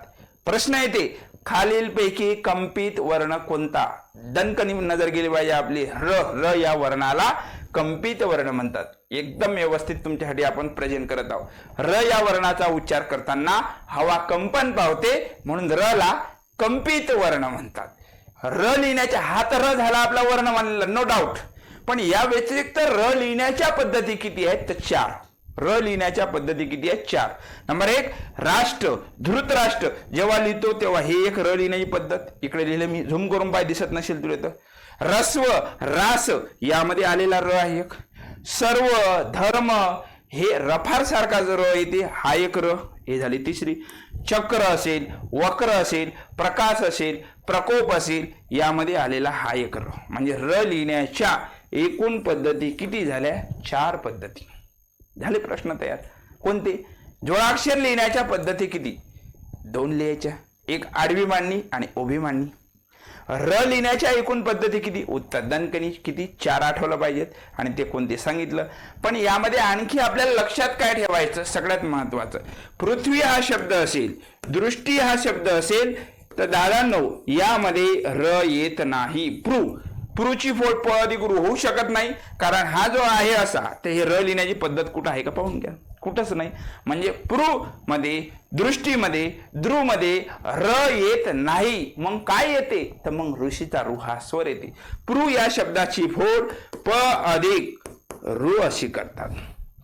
[SPEAKER 1] प्रश्न येते, खालीलपैकी कंपित वर्ण कोणता? दणकनी नजर गेली पाहिजे आपली. र या वर्णाला कंपित वर्ण म्हणतात. एकदम व्यवस्थित तुमच्यासाठी आपण प्रेझेंट करत आहोत. र या वर्णाचा उच्चार करताना हवा कंपन पावते म्हणून र ला कंपित वर्ण म्हणतात. र लिहिण्याच्या, हा तर र झाला आपला वर्ण मानलेला, नो डाऊट. पण या व्यतिरिक्त र लिहिण्याच्या पद्धती किती आहेत? तर 4. र लिहिण्याच्या पद्धती किती आहेत? 4. नंबर 1, राष्ट्र, धृतराष्ट्र जेव्हा लिहितो तेव्हा हे एक र लिहिण्याची पद्धत. इकडे लिहिलं मी, झूम करून पाय, दिसत नसेल तुला तर. रस्व, रास यामध्ये आलेला र आहे एक. सर्व, धर्म, हे रफार सारखा जो र येते हा एक र, हे झाली 3री. चक्र असेल, वक्र असेल, प्रकाश असेल, प्रकोप असेल, यामध्ये आलेला हा एक र. म्हणजे र लिहिण्याच्या एकूण पद्धती किती झाल्या? 4 पद्धती झाले. प्रश्न तयार. कोणते? जोडाक्षर लिहिण्याच्या पद्धती किती? 2 लिहायच्या, एक आडवी मांडणी आणि उभी मांडणी. र लिहिण्याच्या एकूण पद्धती किती? उत्तर दणकणी किती? 4 आठवलं पाहिजेत, आणि ते कोणते सांगितलं. पण यामध्ये आणखी आपल्याला लक्षात काय ठेवायचं? सगळ्यात महत्वाचं, पृथ्वी हा शब्द असेल, दृष्टी हा शब्द असेल तर दादांनो यामध्ये र येत नाही. पृची फोड प अधिक रू होऊ शकत नाही, कारण हा जो आहे असा, तर हे र लिहिण्याची पद्धत कुठं आहे का पाहून घ्या. कुठंच नाही. म्हणजे पृ मध्ये, दृष्टीमध्ये, द्रू मध्ये र येत नाही. मग काय येते? तर मग ऋषीचा रू हा स्वर येते. पृ या शब्दाची फोड प अधिक रू अशी करतात,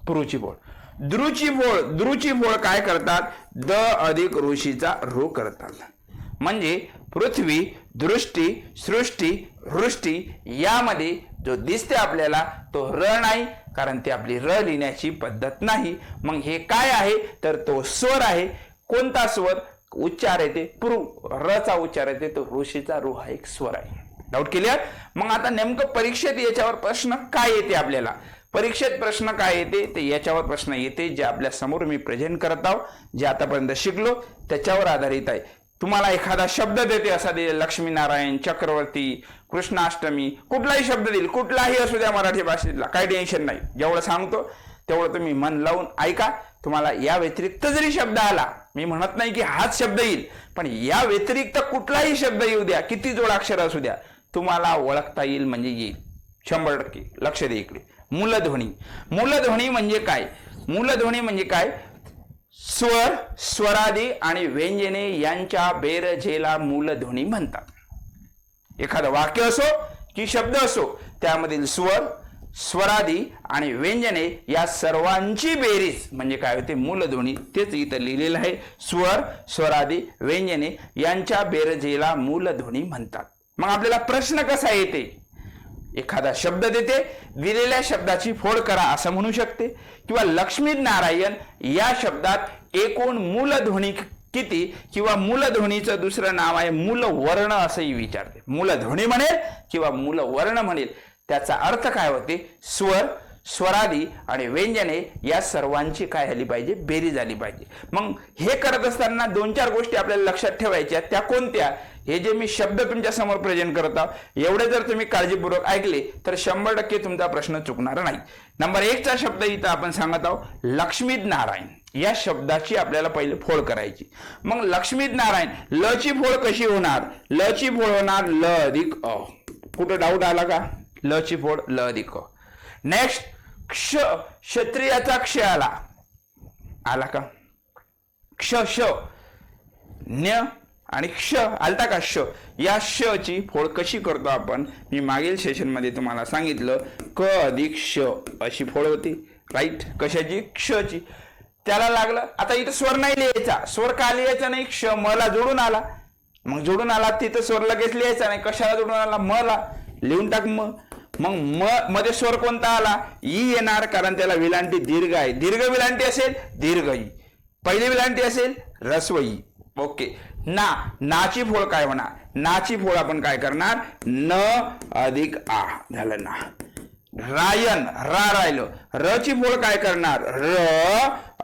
[SPEAKER 1] पृची फोड. द्रुची फोड काय करतात, द अधिक ऋषीचा रू करतात. म्हणजे पृथ्वी, दृष्टी, सृष्टी, वृष्टी यामध्ये जो दिसते आपल्याला तो र नाही, कारण ती आपली र लिहिण्याची पद्धत नाही. मग हे काय आहे तर तो स्वर आहे. कोणता स्वर, उच्चार येते प्रू, रचा उच्चार येते, तो ऋषीचा रू हा एक स्वर आहे. Doubt clear. मग आता नेमकं परीक्षेत याच्यावर प्रश्न काय येते, आपल्याला परीक्षेत प्रश्न काय येते ते याच्यावर प्रश्न येते जे आपल्या समोर मी प्रेझेंट करत आहो, जे आतापर्यंत शिकलो त्याच्यावर आधारित आहे. तुम्हाला एखादा शब्द देते, असा दे लक्ष्मीनारायण, चक्रवर्ती, कृष्णाष्टमी, कुठलाही शब्द देईल, कुठलाही असू द्या मराठी भाषेतला, काही टेन्शन नाही. जेवढं सांगतो तेवढं तुम्ही मन लावून ऐका. तुम्हाला या व्यतिरिक्त जरी शब्द आला, मी म्हणत नाही की हाच शब्द येईल, पण या व्यतिरिक्त कुठलाही शब्द येऊ द्या, किती जोडाक्षर असू द्या, तुम्हाला ओळखता येईल म्हणजे येईल 100%. लक्ष दे इकडे. मूलध्वनी. मूलध्वनी म्हणजे काय, मूलध्वनी म्हणजे काय, स्वर, स्वरादी आणि व्यंजने यांच्या बेरजेला मूलध्वनी म्हणतात. एखादं वाक्य असो की शब्द असो, त्यामधील स्वर, स्वरादी आणि व्यंजने या सर्वांची बेरीज म्हणजे काय होते, मूलध्वनी. तेच इथं लिहिलेलं आहे. स्वर, स्वरादी, व्यंजने यांच्या बेरजेला मूलध्वनी म्हणतात. मग आपल्याला प्रश्न कसा येते, एखादा शब्द देते, दिलेल्या शब्दाची फोड करा असं म्हणू शकते, किंवा लक्ष्मीनारायण या शब्दात एकूण मूलध्वनी किती, किंवा मूलध्वनीचं दुसरं नाव आहे मूलवर्ण असंही विचारते. मूलध्वनी म्हणेल किंवा मूलवर्ण म्हणेल, त्याचा अर्थ काय होते, स्वर, स्वरादी आणि व्यंजने या सर्वांची काय झाली पाहिजे, बेरीज झाली पाहिजे. मग हे करत असताना 2-4 गोष्टी आपल्याला लक्षात ठेवायच्या. त्या कोणत्या, हे जे मी शब्द तुमच्या समोर प्रेझेंट करत आहोत, एवढे जर तुम्ही काळजीपूर्वक ऐकले तर 100% तुमचा प्रश्न चुकणार नाही. नंबर 1चा शब्द इथं आपण सांगत आहोत, लक्ष्मीनारायण. या शब्दाची आपल्याला पहिले फोड करायची. मग लक्ष्मीनारायण, ल ची फोड कशी होणार, ल ची फोड होणार ल अधिक अ. कुठं डाऊट आला का, ल ची फोड ल अधिक अ. नेक्स्ट, क्ष, क्षत्रियाचा क्ष आला का, क्ष, श, न्य आणि क्ष आलता का, श. या श ची फोड कशी करतो आपण, मी मागील सेशन मध्ये तुम्हाला सांगितलं, क अधिक श अशी फोड होती. राईट. कशाची, क्षची. त्याला लागलं. आता इथं स्वर नाही लिहायचा. स्वर का लिहायचा नाही, क्ष मला जोडून आला. मग जोडून आला तिथं स्वर लगेच लिहायचा नाही. कशाला जोडून आला, मला लिहून टाक. मग म मध्ये स्वर कोणता आला, ई येणार, कारण त्याला विलांटी दीर्घ आहे. दीर्घ विलांटी असेल दीर्घ ई, पहिली विलांटी असेल ऱ्हस्व ई. ओके. ना, नाची फोड काय होणार, नाची फोड आपण काय करणार, न अधिक आ झालं ना. रायन, रा राहिलो. र ची फोड काय करणार, र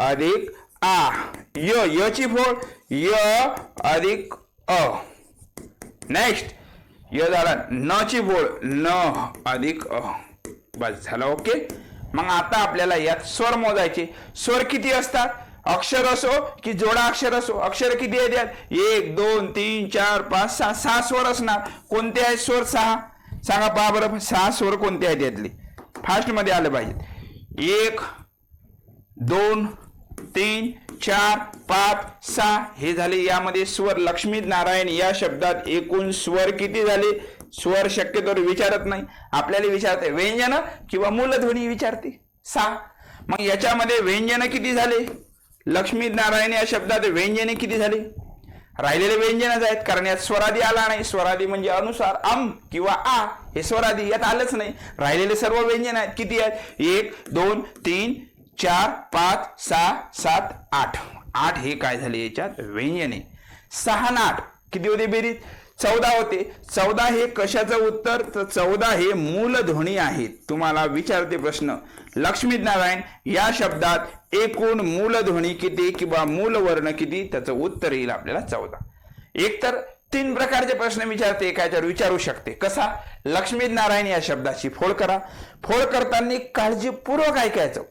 [SPEAKER 1] अधिक आ. य, य ची फोड य अधिक अ. नेक्स्ट, य झाला. न ची फोड न अधिक अ. बस झालं. ओके. मग आता आपल्याला यात स्वर मोजायचे. स्वर किती असतात, अक्षर असो की जोडा अक्षर असो, अक्षर किती आहेत, 1 2 3 4 5 6, 6 स्वर असणार. कोणते आहेत स्वर, 6. सांगा पहा बरं, 6 स्वर कोणते आहेत यातले, फास्ट मध्ये आलं पाहिजे. 1 2 3 4 5 6 हे झाले. यामध्ये स्वर. लक्ष्मीनारायण या शब्दात एकूण स्वर किती झाले, स्वर शक्यतो विचारत नाही, आपल्याला विचारते व्यंजन किंवा मूलध्वनी विचारते, 6. मग याच्यामध्ये व्यंजन किती झाले, लक्ष्मीनारायण या शब्दात व्यंजने किती झाली, राहिलेले व्यंजनच आहेत, कारण यात स्वरादी आला नाही. स्वरादी म्हणजे अनुसार, अम किंवा आ हे स्वरादी यात आलंच नाही. राहिलेले सर्व व्यंजन आहेत. किती आहेत, 1 2 3 4 5 6 7 8. 8 हे काय झाले याच्यात व्यंजने. 6 आणि 8 किती होते बेरीज, 14 होते. 14 हे कशाचं उत्तर, तर 14 हे मूलध्वनी आहेत. तुम्हाला विचारते प्रश्न, लक्ष्मीनारायण या शब्दात एकूण मूलध्वनी किती किंवा मूलवर्ण किती, त्याचं उत्तर येईल आपल्याला 14. एकतर 3 प्रकारचे प्रश्न विचारते, एकाच्यावर विचारू शकते. कसा, लक्ष्मीनारायण या शब्दाची फोड करा. फोड करताना काळजीपूर्वक ऐकायचं,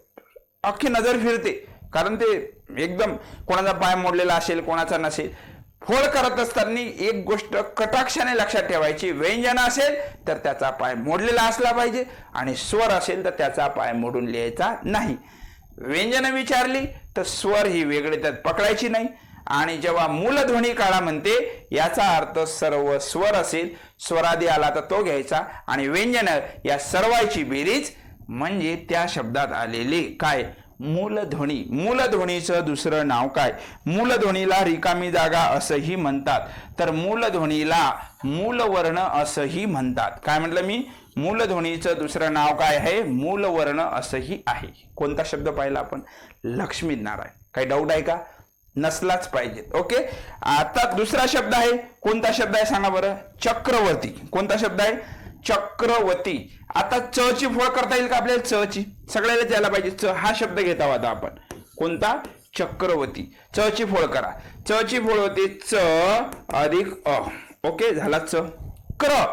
[SPEAKER 1] अख्खी नजर फिरते, कारण ते एकदम कोणाचा पाय मोडलेला असेल, कोणाचा नसेल. फोड करत असताना एक गोष्ट कटाक्षाने लक्षात ठेवायची, व्यंजन असेल तर त्याचा पाय मोडलेला असला पाहिजे, आणि स्वर असेल तर त्याचा पाय मोडून लिहायचा नाही. व्यंजन विचारली तर स्वर ही वेगळे त्यात पकडायची नाही. आणि जेव्हा मूलध्वनी काढा म्हणते, याचा अर्थ सर्व स्वर असेल, स्वरादी आला तर तो घ्यायचा, आणि व्यंजन या सर्वांची बेरीज म्हणजे त्या शब्दात आलेले काय मूलध्वनी. मूलध्वनीचं दुसरं नाव काय? मूलध्वनीला रिकामी जागा असंही म्हणतात, तर मूलध्वनीला मूलवर्ण असंही म्हणतात. काय म्हटलं मी? मूलध्वनीचं दुसरं नाव काय आहे? मूलवर्ण असंही आहे. कोणता शब्द पाहिला आपण? लक्ष्मीनारायण. काही डाऊट आहे का? नसलाच पाहिजे. ओके. आता दुसरा शब्द आहे. कोणता शब्द आहे सांगा बरं? चक्रवर्ती. कोणता शब्द आहे? चक्रवर्ती. आता च ची फोड करता येईल का आपल्याला? च ची सगळ्याला यायला पाहिजे. च हा शब्द घेता होता आपण. कोणता? चक्रवर्ती. च ची फोड करा. च ची फोड होते च अधिक अ. ओके झाला च. क्र.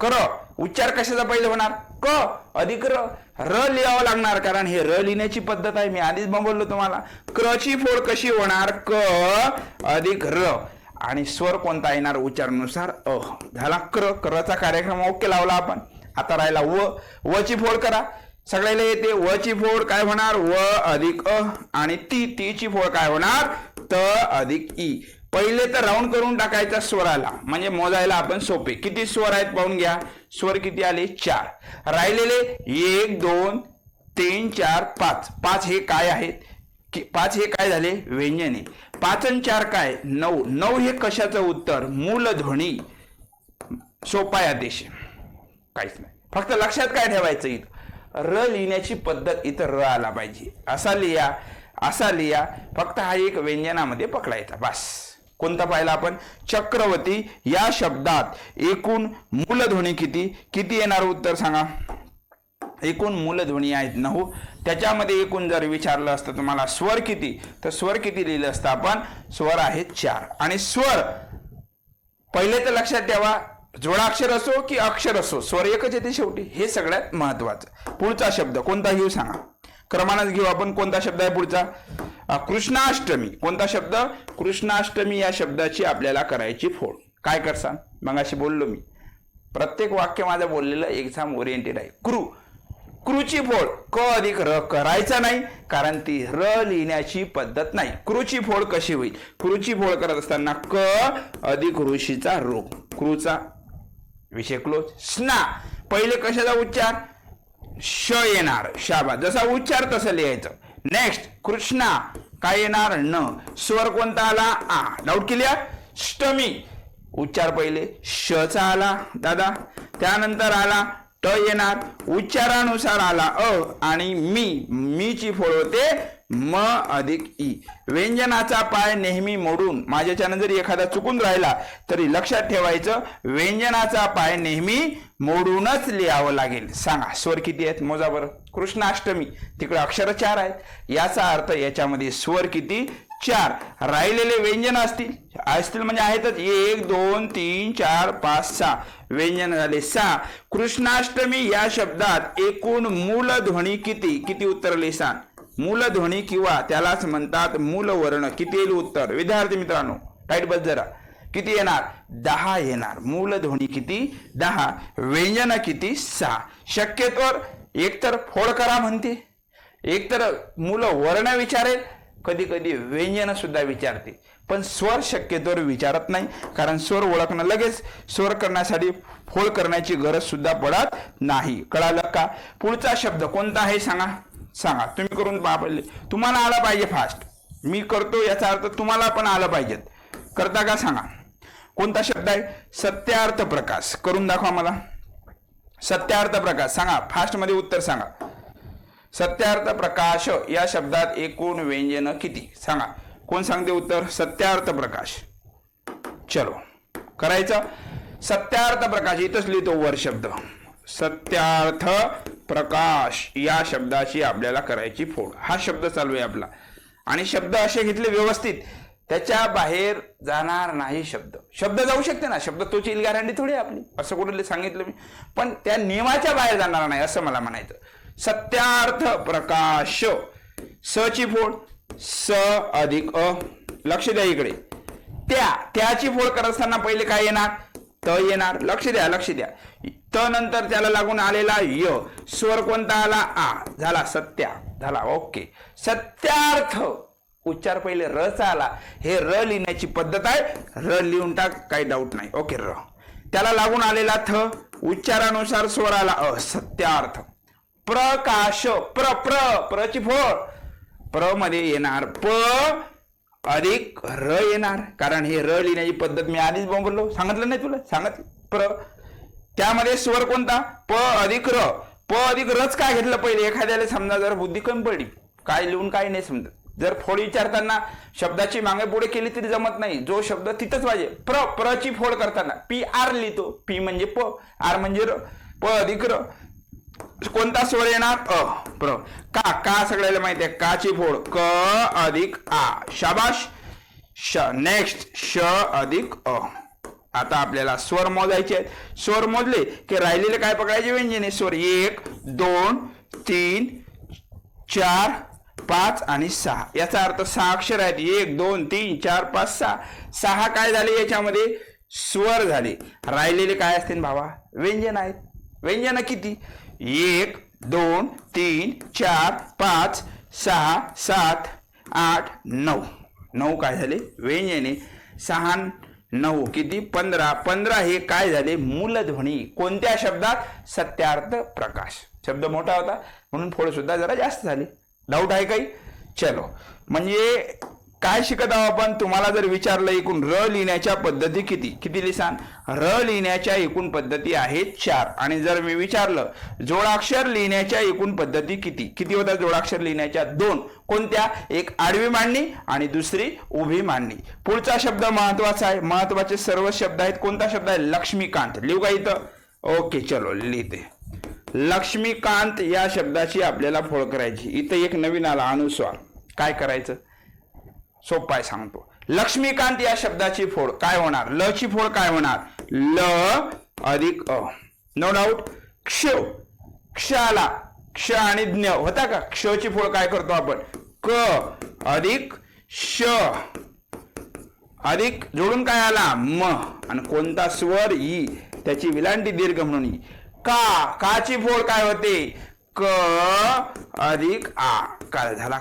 [SPEAKER 1] क्र उच्चार कशाचा पहिले होणार? क अधिक र. र लिहावं लागणार कारण हे र लिहिण्याची पद्धत आहे. मी आधीच बोललो तुम्हाला. क्र ची फोड कशी होणार? क अधिक र. आणि स्वर कोणता येणार? उच्चारानुसार अ. झाला क्र. करचा कार्यक्रम ओके लावला आपण. आता राहिला व. व ची फोड करा. सगळ्याला येते. व ची फोड काय होणार? व अधिक अ. आणि ती ची फोड काय होणार? त अधिक ई. पहिले तर राऊंड करून टाकायचा स्वराला, म्हणजे मोजायला आपण सोपे. किती स्वर आहेत पाहून घ्या. स्वर किती आले? 4. राहिलेले 1 2 3 4 5. 5 हे काय आहेत? 5 हे काय झाले? व्यंजने. 5 आणि 4 काय? 9. 9 हे कशाचं उत्तर? मूलध्वनी. सोपा आहे अतिशय, काहीच नाही. फक्त लक्षात काय ठेवायचं? इथं र लिहिण्याची पद्धत इथं र आला पाहिजे. असा लिहा, असा लिहा. फक्त हा एक व्यंजनामध्ये पकडायचा बस. कोणता पाहिला आपण? चक्रवर्ती. या शब्दात एकूण मूलध्वनी किती? किती येणार उत्तर सांगा? एकूण मूलध्वनी आहेत 9. त्याच्यामध्ये एकूण जर विचारलं असतं तुम्हाला स्वर किती, तर स्वर किती लिहिलं असतं आपण? स्वर आहेत 4. आणि स्वर पहिले तर लक्षात ठेवा, जोडाक्षर असो की अक्षर असो, स्वर एकच येते शेवटी. हे सगळ्यात महत्वाचं. पुढचा शब्द कोणता घेऊ सांगा? क्रमानच घेऊ आपण. कोणता शब्द आहे पुढचा? कृष्णाष्टमी. कोणता शब्द? कृष्णाष्टमी. या शब्दाची आपल्याला करायची फोड. काय करसान? मगाशी बोललो मी. प्रत्येक वाक्य माझं बोललेलं एक्झाम ओरिएंटेड आहे. क्रूची फोड क अधिक र करायचा नाही, कारण ती र लिहिण्याची पद्धत नाही. क्रूची फोड कशी होईल? क्रूची फोड करत असताना क अधिक ऋषीचा रो. क्रूचा विषय क्लोज. स्ना. पहिले कशाचा उच्चार? श येणार. शाबा. जसा उच्चार तसं लिहायचं. नेक्स्ट कृष्णा. काय येणार? न. स्वर कोणता आला? आ. Doubt clear? ष्टमी. उच्चार पहिले श चा आला दादा, त्यानंतर आला ट येणार. उच्चारानुसार आला अ. आणि मी ची फोड होते म अधिक ई. व्यंजनाचा पाय नेहमी मोडून, माझ्याच्यानं जरी एखादा चुकून राहिला तरी लक्षात ठेवायचं, व्यंजनाचा पाय नेहमी मोडूनच लिहावं लागेल. सांगा स्वर किती आहेत? मोजा बरं. कृष्णाष्टमी. तिकडे अक्षर 4 आहेत. याचा अर्थ याच्यामध्ये स्वर किती? 4. राहिलेले व्यंजन असतील म्हणजे आहेतच. 1 2 3 4 5 6 व्यंजन झाले 6. कृष्णाष्टमी या शब्दात एकूण मूलध्वनी किती? किती उत्तर लिहिसान? मूलध्वनी किंवा त्यालाच म्हणतात मूलवर्ण. किती येईल उत्तर? विद्यार्थी मित्रांनो टाईट बस जरा. किती येणार? 10 येणार. मूलध्वनी किती? 10. व्यंजन किती? 6. शक्यतोवर एकतर फोड करा म्हणते, एकतर मूलवर्ण विचारेल, कधी कधी व्यंजन सुद्धा विचारते, पण स्वर शक्यतोवर विचारत नाही, कारण स्वर ओळखणं लगेच स्वर करण्यासाठी फोड करण्याची गरज सुद्धा पडत नाही. कळालं का? पुढचा शब्द कोणता आहे सांगा? सांगा. तुम्ही करून पहा पहिले. तुम्हाला आला पाहिजे फास्ट. मी करतो याचा अर्थ तुम्हाला पण आलं पाहिजेत. करता का? सांगा. कोणता शब्द आहे? सत्यार्थ प्रकाश. करून दाखवा मला. सत्यार्थ प्रकाश सांगा. फास्ट मध्ये उत्तर सांगा. सत्यार्थ प्रकाश या शब्दात एकूण व्यंजन किती? सांगा. कोण सांगते उत्तर? सत्यार्थ प्रकाश. चलो करायचं. सत्यार्थ प्रकाश इथंच लिहितो वर शब्द. सत्यार्थ प्रकाश या शब्दाची आपल्याला करायची फोड. हा शब्द चालू आहे आपला. आणि शब्द असे घेतले व्यवस्थित, त्याच्या बाहेर जाणार नाही शब्द. शब्द जाऊ शकते ना, शब्द तोची येईल गॅरंटी थोडी आपली, असं कुठे सांगितलं मी, पण त्या नियमाच्या बाहेर जाणार नाही असं मला म्हणायचं. सत्यार्थ प्रकाश. स ची फोड स अधिक अ. लक्ष द्या इकडे. त्याची फोड करत असताना पहिले काय येणार? त येणार. लक्ष द्या, लक्ष द्या. त नंतर त्याला लागून आलेला य. स्वर कोणता आला? आ. झाला सत्या. झाला ओके. सत्यार्थ. उच्चार पहिले र चा आला. हे र लिहिण्याची पद्धत आहे. र लिहून टाक, काही डाऊट नाही. ओके. र. त्याला लागून आलेला थ. उच्चारानुसार स्वर आला अ. सत्यार्थ. प्रकाश. प्र ची फोड प्र मध्ये येणार प अधिक र येणार, कारण हे र लिहिण्याची पद्धत मी आधीच बोललो, सांगितलं नाही तुला, सांगितलं प्र. त्यामध्ये स्वर कोणता, प अधिक र. प अधिक रच काय घेतलं पहिले, एखाद्याला समजा जर बुद्धी कमी पडली, काय लिहून काय नाही समजत, जर फोड विचारताना शब्दाची मागे पुढे केली तरी जमत नाही, जो शब्द तिथंच पाहिजे. प्रची फोड करताना पी आर लिहितो, पी म्हणजे प, आर म्हणजे र, प अधिक र. कोणता स्वर येणार, अ. प्र. का सगळ्याला माहिती आहे, काची फोड क अधिक आ, शाबाश. श. नेक्स्ट श अधिक अ. आता आपल्याला स्वर मोजायचे आहेत. स्वर मोजले की राहिलेले काय पकडायचे, व्यंजने. स्वर 1 2 3 4 5 आणि 6. याचा अर्थ 6 अक्षर आहेत. 1 2 3 4 5 6. 6 काय झाले याच्यामध्ये, स्वर झाले. राहिलेले काय असतील भावा, व्यंजन आहेत. व्यंजन किती, 1 2 3 4 5 6 7 8 9. 9 काय झाले व्यंजने. 6 9 किती, 15. 15 हे काय झाले, मूलध्वनी. कोणत्या शब्दात, सत्यार्थ प्रकाश. शब्द मोठा होता म्हणून फोड सुद्धा जरा जास्त झाले. डाऊट आहे काही, चलो. म्हणजे काय शिकत आहोत आपण, तुम्हाला जर विचारलं एकूण र लिहिण्याच्या पद्धती किती लिहिसान, र लिहिण्याच्या एकूण पद्धती आहेत 4. आणि जर मी विचारलं जोडाक्षर लिहिण्याच्या एकूण पद्धती किती होतात, जोडाक्षर लिहिण्याच्या 2. कोणत्या, एक आडवी मांडणी आणि दुसरी उभी मांडणी. पुढचा शब्द महत्वाचा आहे, महत्वाचे सर्व शब्द आहेत. कोणता शब्द आहे, लक्ष्मीकांत. लिहू का इथं, ओके चलो लिहिते. लक्ष्मीकांत या शब्दाची आपल्याला फोड करायची. इथं एक नवीन आला, अनुस्वार. काय करायचं, सोपं आहे, सांगतो. लक्ष्मीकांत या शब्दाची फोड काय होणार, ल ची फोड काय होणार, ल अधिक अ. No doubt. क्ष आला, क्ष आणि ज्ञ होता का, क्ष ची फोड काय करतो आपण, क अधिक श अधिक जोडून काय आला, म. आणि कोणता स्वर, ई. त्याची विलांटी दीर्घ म्हणून ई. काची फोड काय होते, क अधिक आ. काय झाला,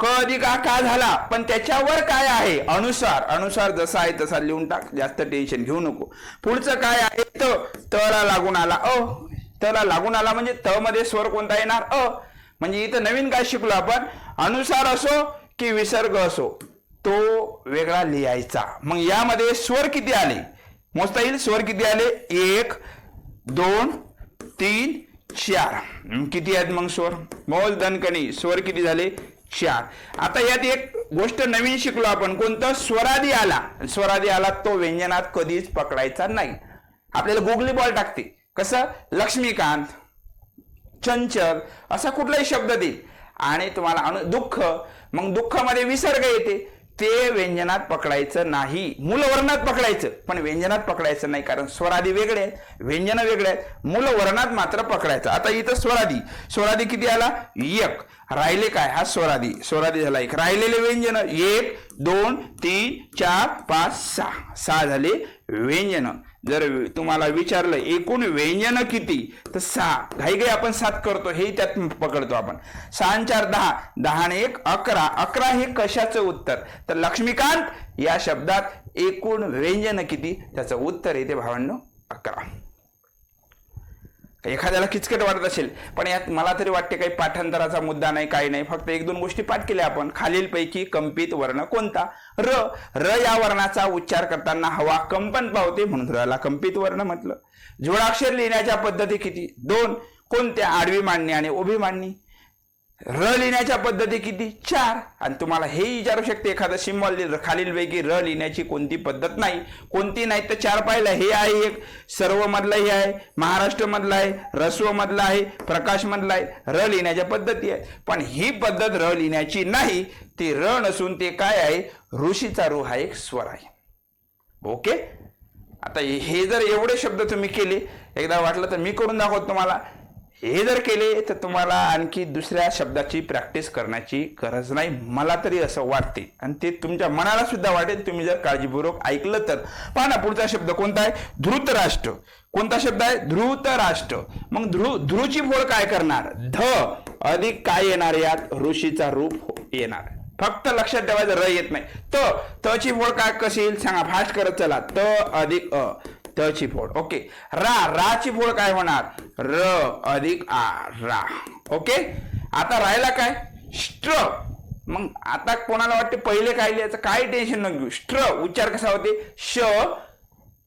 [SPEAKER 1] क अधिक आ का झाला, पण त्याच्यावर काय आहे, अनुसार जसा आहे तसा लिहून टाक, जास्त टेन्शन घेऊ नको. पुढचं काय आहे, तला लागून आला अ. तला लागून आला म्हणजे त मध्ये स्वर कोणता येणार, अ. म्हणजे इथं नवीन काय शिकलो आपण, अनुसार असो की विसर्ग असो तो वेगळा लिहायचा. मग यामध्ये स्वर किती आले मोजता येईल, स्वर किती आले, 1 2 3 4. किती आहेत मग स्वर, मोल दणकणी. स्वर किती झाले, 4. आता यात एक गोष्ट नवीन शिकलो आपण, कोणतं, स्वरादी आला. स्वरादी आला तो व्यंजनात कधीच पकडायचा नाही. आपल्याला गुगली बॉल टाकते, कसं, लक्ष्मीकांत, चंचल असा कुठलाही शब्द दे आणि तुम्हाला दुःख, मग दुःखामध्ये विसर्ग येते, ते व्यंजनात पकडायचं नाही. मूलवर्णात पकडायचं पण व्यंजनात पकडायचं नाही, कारण स्वरादी वेगळे आहेत, व्यंजन वेगळे आहेत. मूलवर्णात मात्र पकडायचं. आता इथं स्वरादी किती आला, 1. राहिले काय, हा स्वरादी झाला 1. राहिलेले व्यंजन 1 2 3 4 5 6. 6 झाले व्यंजन. जर तुम्हाला विचारलं एकूण व्यंजन किती, तर 6. घाई आपण 7 करतो, हे त्यात पकडतो आपण. 6 4 10, 10 आणि 1 11. 11 हे कशाचं उत्तर, तर लक्ष्मीकांत या शब्दात एकूण व्यंजन किती, त्याचं उत्तर येते भावांनो 11. एखाद्याला किचकट वाटत असेल, पण यात मला तरी वाटते काही पाठांतराचा मुद्दा नाही, काही नाही. फक्त 1-2 गोष्टी पाठ केल्या आपण. खालीलपैकी कंपित वर्ण कोणता, र या वर्णाचा उच्चार करताना हवा कंपन पावते म्हणून रला कंपित वर्ण म्हटलं. जोडाक्षर लिहिण्याच्या पद्धती किती, 2. कोणत्या, आडवी मांडणी आणि उभी मांडणी. र लिहिण्याच्या पद्धती किती, 4. आणि तुम्हाला हे विचारू शकते एखादं सिंबॉल लिहिलं, खालीलपैकी र लिहिण्याची कोणती पद्धत नाही, कोणती नाही, तर 4 पाहिलं. हे आहे एक, सर्व मधलं हे आहे, महाराष्ट्र मधलं आहे, रस्व मधलं आहे, प्रकाश मधलं आहे. र लिहिण्याच्या पद्धती आहे, पण ही पद्धत र लिहिण्याची नाही, ती र नसून ते काय आहे, ऋषीचा रू हा एक स्वर आहे. ओके. आता हे जर एवढे शब्द तुम्ही केले, एकदा वाटलं तर मी करून दाखवतो तुम्हाला. हे जर केले तर तुम्हाला आणखी दुसऱ्या शब्दाची प्रॅक्टिस करण्याची गरज नाही, मला तरी असं वाटते. आणि ते तुमच्या मनाला सुद्धा वाटेल, तुम्ही जर काळजीपूर्वक ऐकलं तर. पहा ना, पुढचा शब्द कोणता आहे, धृतराष्ट्र. कोणता शब्द आहे, धृतराष्ट्र. मग ध्रुची फोड काय करणार, ध अधिक काय येणार, यात ऋषीचा रूप येणार. फक्त लक्षात ठेवायचं, र येत नाही. त ची फोड काय कशी येईल सांगा, फास्ट करत चला. त अधिक अ, त ची फोड. ओके. रा ची फोड काय होणार, र अधिक आ, रा. ओके. आता राहिला काय, स्ट्र. मग आता कोणाला वाटते पहिले काय लिहायचं, काय टेन्शन न घेऊ. स्ट्र उच्चार कसा होते, श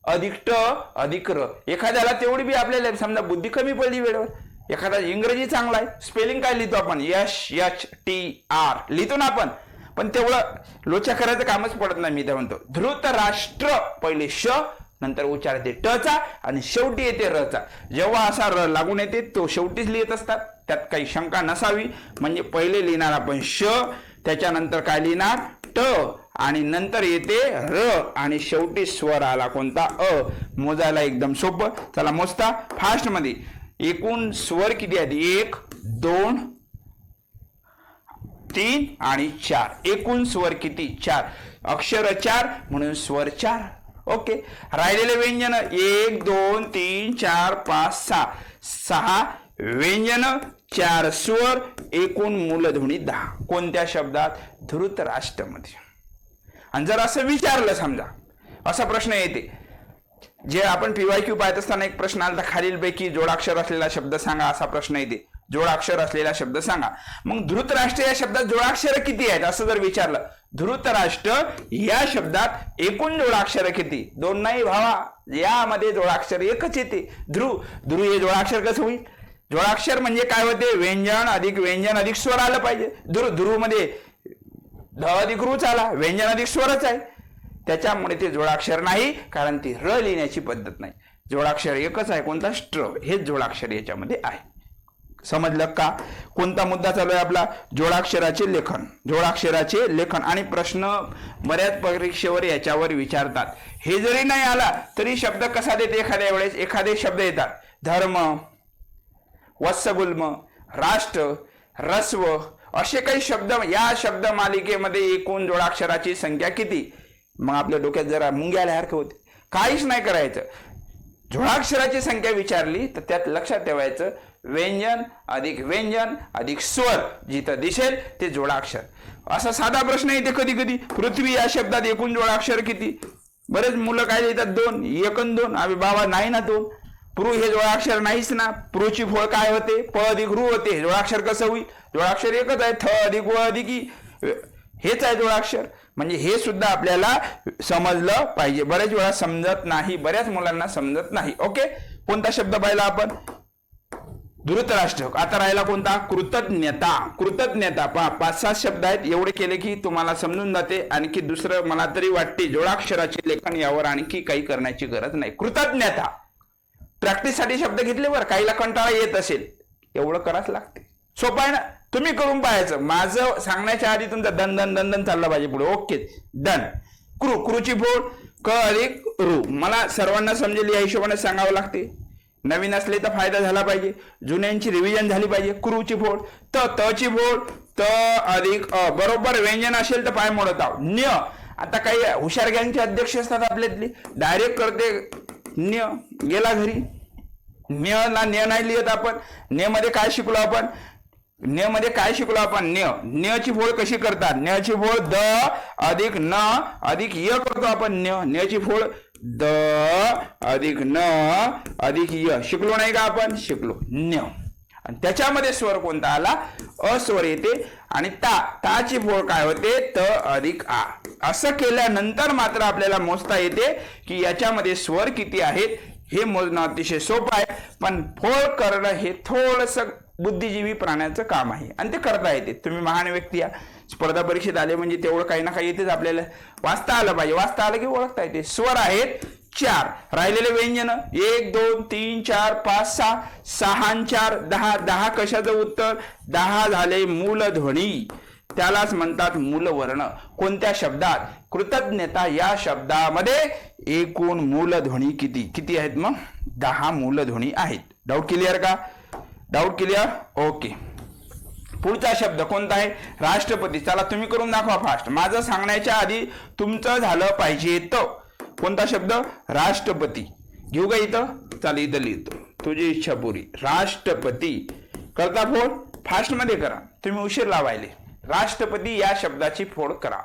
[SPEAKER 1] अधिक ट अधिक र. एखाद्याला तेवढी बी आपल्याला समजा बुद्धी कमी पडली वेळेवर, एखादा इंग्रजी चांगला आहे, स्पेलिंग काय लिहितो आपण, SHTR लिहितो ना आपण, पण तेवढं लोचा करायचं कामच पडत नाही. मी तर म्हणतो धृतराष्ट्र पहिले श, नंतर उच्चार येते टचा आणि शेवटी येते रचा. जेव्हा असा र लागून येते तो शेवटीच लिहित असतात, त्यात काही शंका नसावी. म्हणजे पहिले लिहिणार आपण श, त्याच्यानंतर काय लिहिणार ट, आणि नंतर येते र, आणि शेवटी स्वर आला कोणता, अ. मोजायला एकदम सोपं. चला मोजता फास्ट मध्ये. एकूण स्वर किती आहेत, 1 2 3 आणि 4. एकूण स्वर किती, 4. अक्षर 4 म्हणून स्वर 4. ओके. राहिलेले व्यंजन 1 2 3 4 5 6. 6 व्यंजन, 4 स्वर, एकूण मूलध्वनी 10. कोणत्या शब्दात, धृतराष्ट्रामध्ये. आणि जर असं विचारलं, समजा असा प्रश्न येते, जे आपण PYQ पाहत असताना एक प्रश्न आला, खालीलपैकी जोडाक्षर असलेला शब्द सांगा, असा प्रश्न येते. जोडाक्षर असलेला शब्द सांगा. मग धृतराष्ट्र या शब्दात जोडाक्षर किती आहेत असं जर विचारलं, धृतराष्ट्र या शब्दात एकूण जोडाक्षर किती, 2 नाही भावा, यामध्ये जोडाक्षर एकच येते, ध्रुव. ध्रुव हे जोडाक्षर कसं होईल, जोडाक्षर म्हणजे काय होते, व्यंजन अधिक स्वर आलं पाहिजे. ध्रुव मध्ये ध अधिक रूच आला, व्यंजन अधिक स्वरच आहे, त्याच्यामुळे ते जोडाक्षर नाही, कारण ती र लिहिण्याची पद्धत नाही. जोडाक्षर एकच आहे, कोणता, स्ट्र. हेच जोडाक्षर याच्यामध्ये आहे. समजलं का. कोणता मुद्दा चालू आहे आपला, जोडाक्षराचे लेखन. जोडाक्षराचे लेखन आणि प्रश्न बऱ्याच परीक्षेवर याच्यावर विचारतात. हे जरी नाही आला तरी शब्द कसा देते, एखाद्या वेळेस एखादे शब्द येतात, धर्म, वत्सगुल्म, राष्ट्र, रस्व, असे काही शब्द. या शब्द मालिकेमध्ये एकूण जोडाक्षराची संख्या किती. मग आपल्या डोक्यात जरा मुंग्या आल्यासारखं होते. काहीच नाही करायचं, जोडाक्षराची संख्या विचारली तर त्यात लक्षात ठेवायचं, व्यंजन अधिक स्वर, जिथं दिसेल ते जोडाक्षर. असा साधा प्रश्न येते कधी कधी, पृथ्वी या शब्दात एकूण जोडाक्षर किती. बरेच मुलं काय लिहितात, 2, 1 आणि 2. अरे बाबा नाही ना 2. पृ हे जोडाक्षर नाहीच ना. पृची फोळ काय होते, प अधिक रू होते. जोडाक्षर कसं होईल, जोडाक्षर एकच आहे, थ अधिक व अधिक ई, हेच आहे जोडाक्षर. म्हणजे हे सुद्धा आपल्याला समजलं पाहिजे. बरेच वेळा समजत नाही, बऱ्याच मुलांना समजत नाही. ओके. कोणता शब्द पाहिला आपण, धृतराष्ट्र. आता राहिला कोणता, कृतज्ञता. कृतज्ञता. 5-7 शब्द आहेत, एवढे केले की तुम्हाला समजून जाते. आणखी दुसरं मला तरी वाटते, जोडाक्षराचे लेखन यावर आणखी काही करण्याची गरज नाही. कृतज्ञता प्रॅक्टिससाठी शब्द घेतले बरं, काहीला कंटाळा येत असेल, एवढं करावंच लागते. सोपं आहे ना, तुम्ही करून पाहायचं. माझं सांगण्याच्या आधी तुमचा दन दन दन दन चालला पाहिजे पुढे. Okay, done. क्रूची फोड, क अधिक रू. मला सर्वांना समजेल या हिशोबाने सांगावं लागते. नवीन असले तर फायदा झाला पाहिजे, जुन्यांची रिव्हिजन झाली पाहिजे. क्रूची फोड, तची फोड, त अधिक अ. बरोबर व्यंजन असेल तर पाय मोडत आहो. न्य. आता काही हुशार गँगचे अध्यक्ष असतात आपल्यातली, डायरेक्ट करते न्य, गेला घरी. न्यला न्य नाही लिहित आपण. न्य मध्ये काय शिकलो आपण, न्यची फोड कशी करतात, न्यची फोड द अधिक न अधिक य करतो आपण. न्यची फोड द अधिक न अधिक य. शिकलो नाही का आपण, शिकलो. न्य. आणि त्याच्यामध्ये स्वर कोणता आला, अस्वर येते. आणि ताची फोड काय होते, त अधिक आ. असं केल्यानंतर मात्र आपल्याला मोजता येते की याच्यामध्ये स्वर किती आहेत. हे मोजणं अतिशय सोपं आहे, पण फोड करणं हे थोडस बुद्धिजीवी प्राण्याचं काम आहे, आणि ते करता येते. तुम्ही महान व्यक्ती या, स्पर्धा परीक्षेत आले म्हणजे तेवढं काही ना काही येतेच आपल्याला. वाचता आलं पाहिजे, वाचता आलं की ओळखता येते. स्वर आहेत 4. राहिलेले व्यंजन 1 2 3 4 5 6. 6 आणि 4 10. 10 कशाचं उत्तर, 10 झाले मूलध्वनी, त्यालाच म्हणतात मूलवर्ण. कोणत्या शब्दात, कृतज्ञता या शब्दामध्ये एकूण मूलध्वनी किती आहेत, मग 10 मूलध्वनी आहेत. डाऊट क्लिअर का, डाऊट क्लिअर. ओके. पुढचा शब्द कोणता आहे, राष्ट्रपती. चला तुम्ही करून दाखवा फास्ट, माझं सांगण्याच्या आधी तुमचं झालं पाहिजे. तो कोणता शब्द, राष्ट्रपती. घेऊ का इथं, चला इथं लिहितो, तुझी इच्छा पुरी. राष्ट्रपती. करता फोड, फास्ट मध्ये करा, तुम्ही उशीर लावायले. राष्ट्रपती या शब्दाची फोड करा.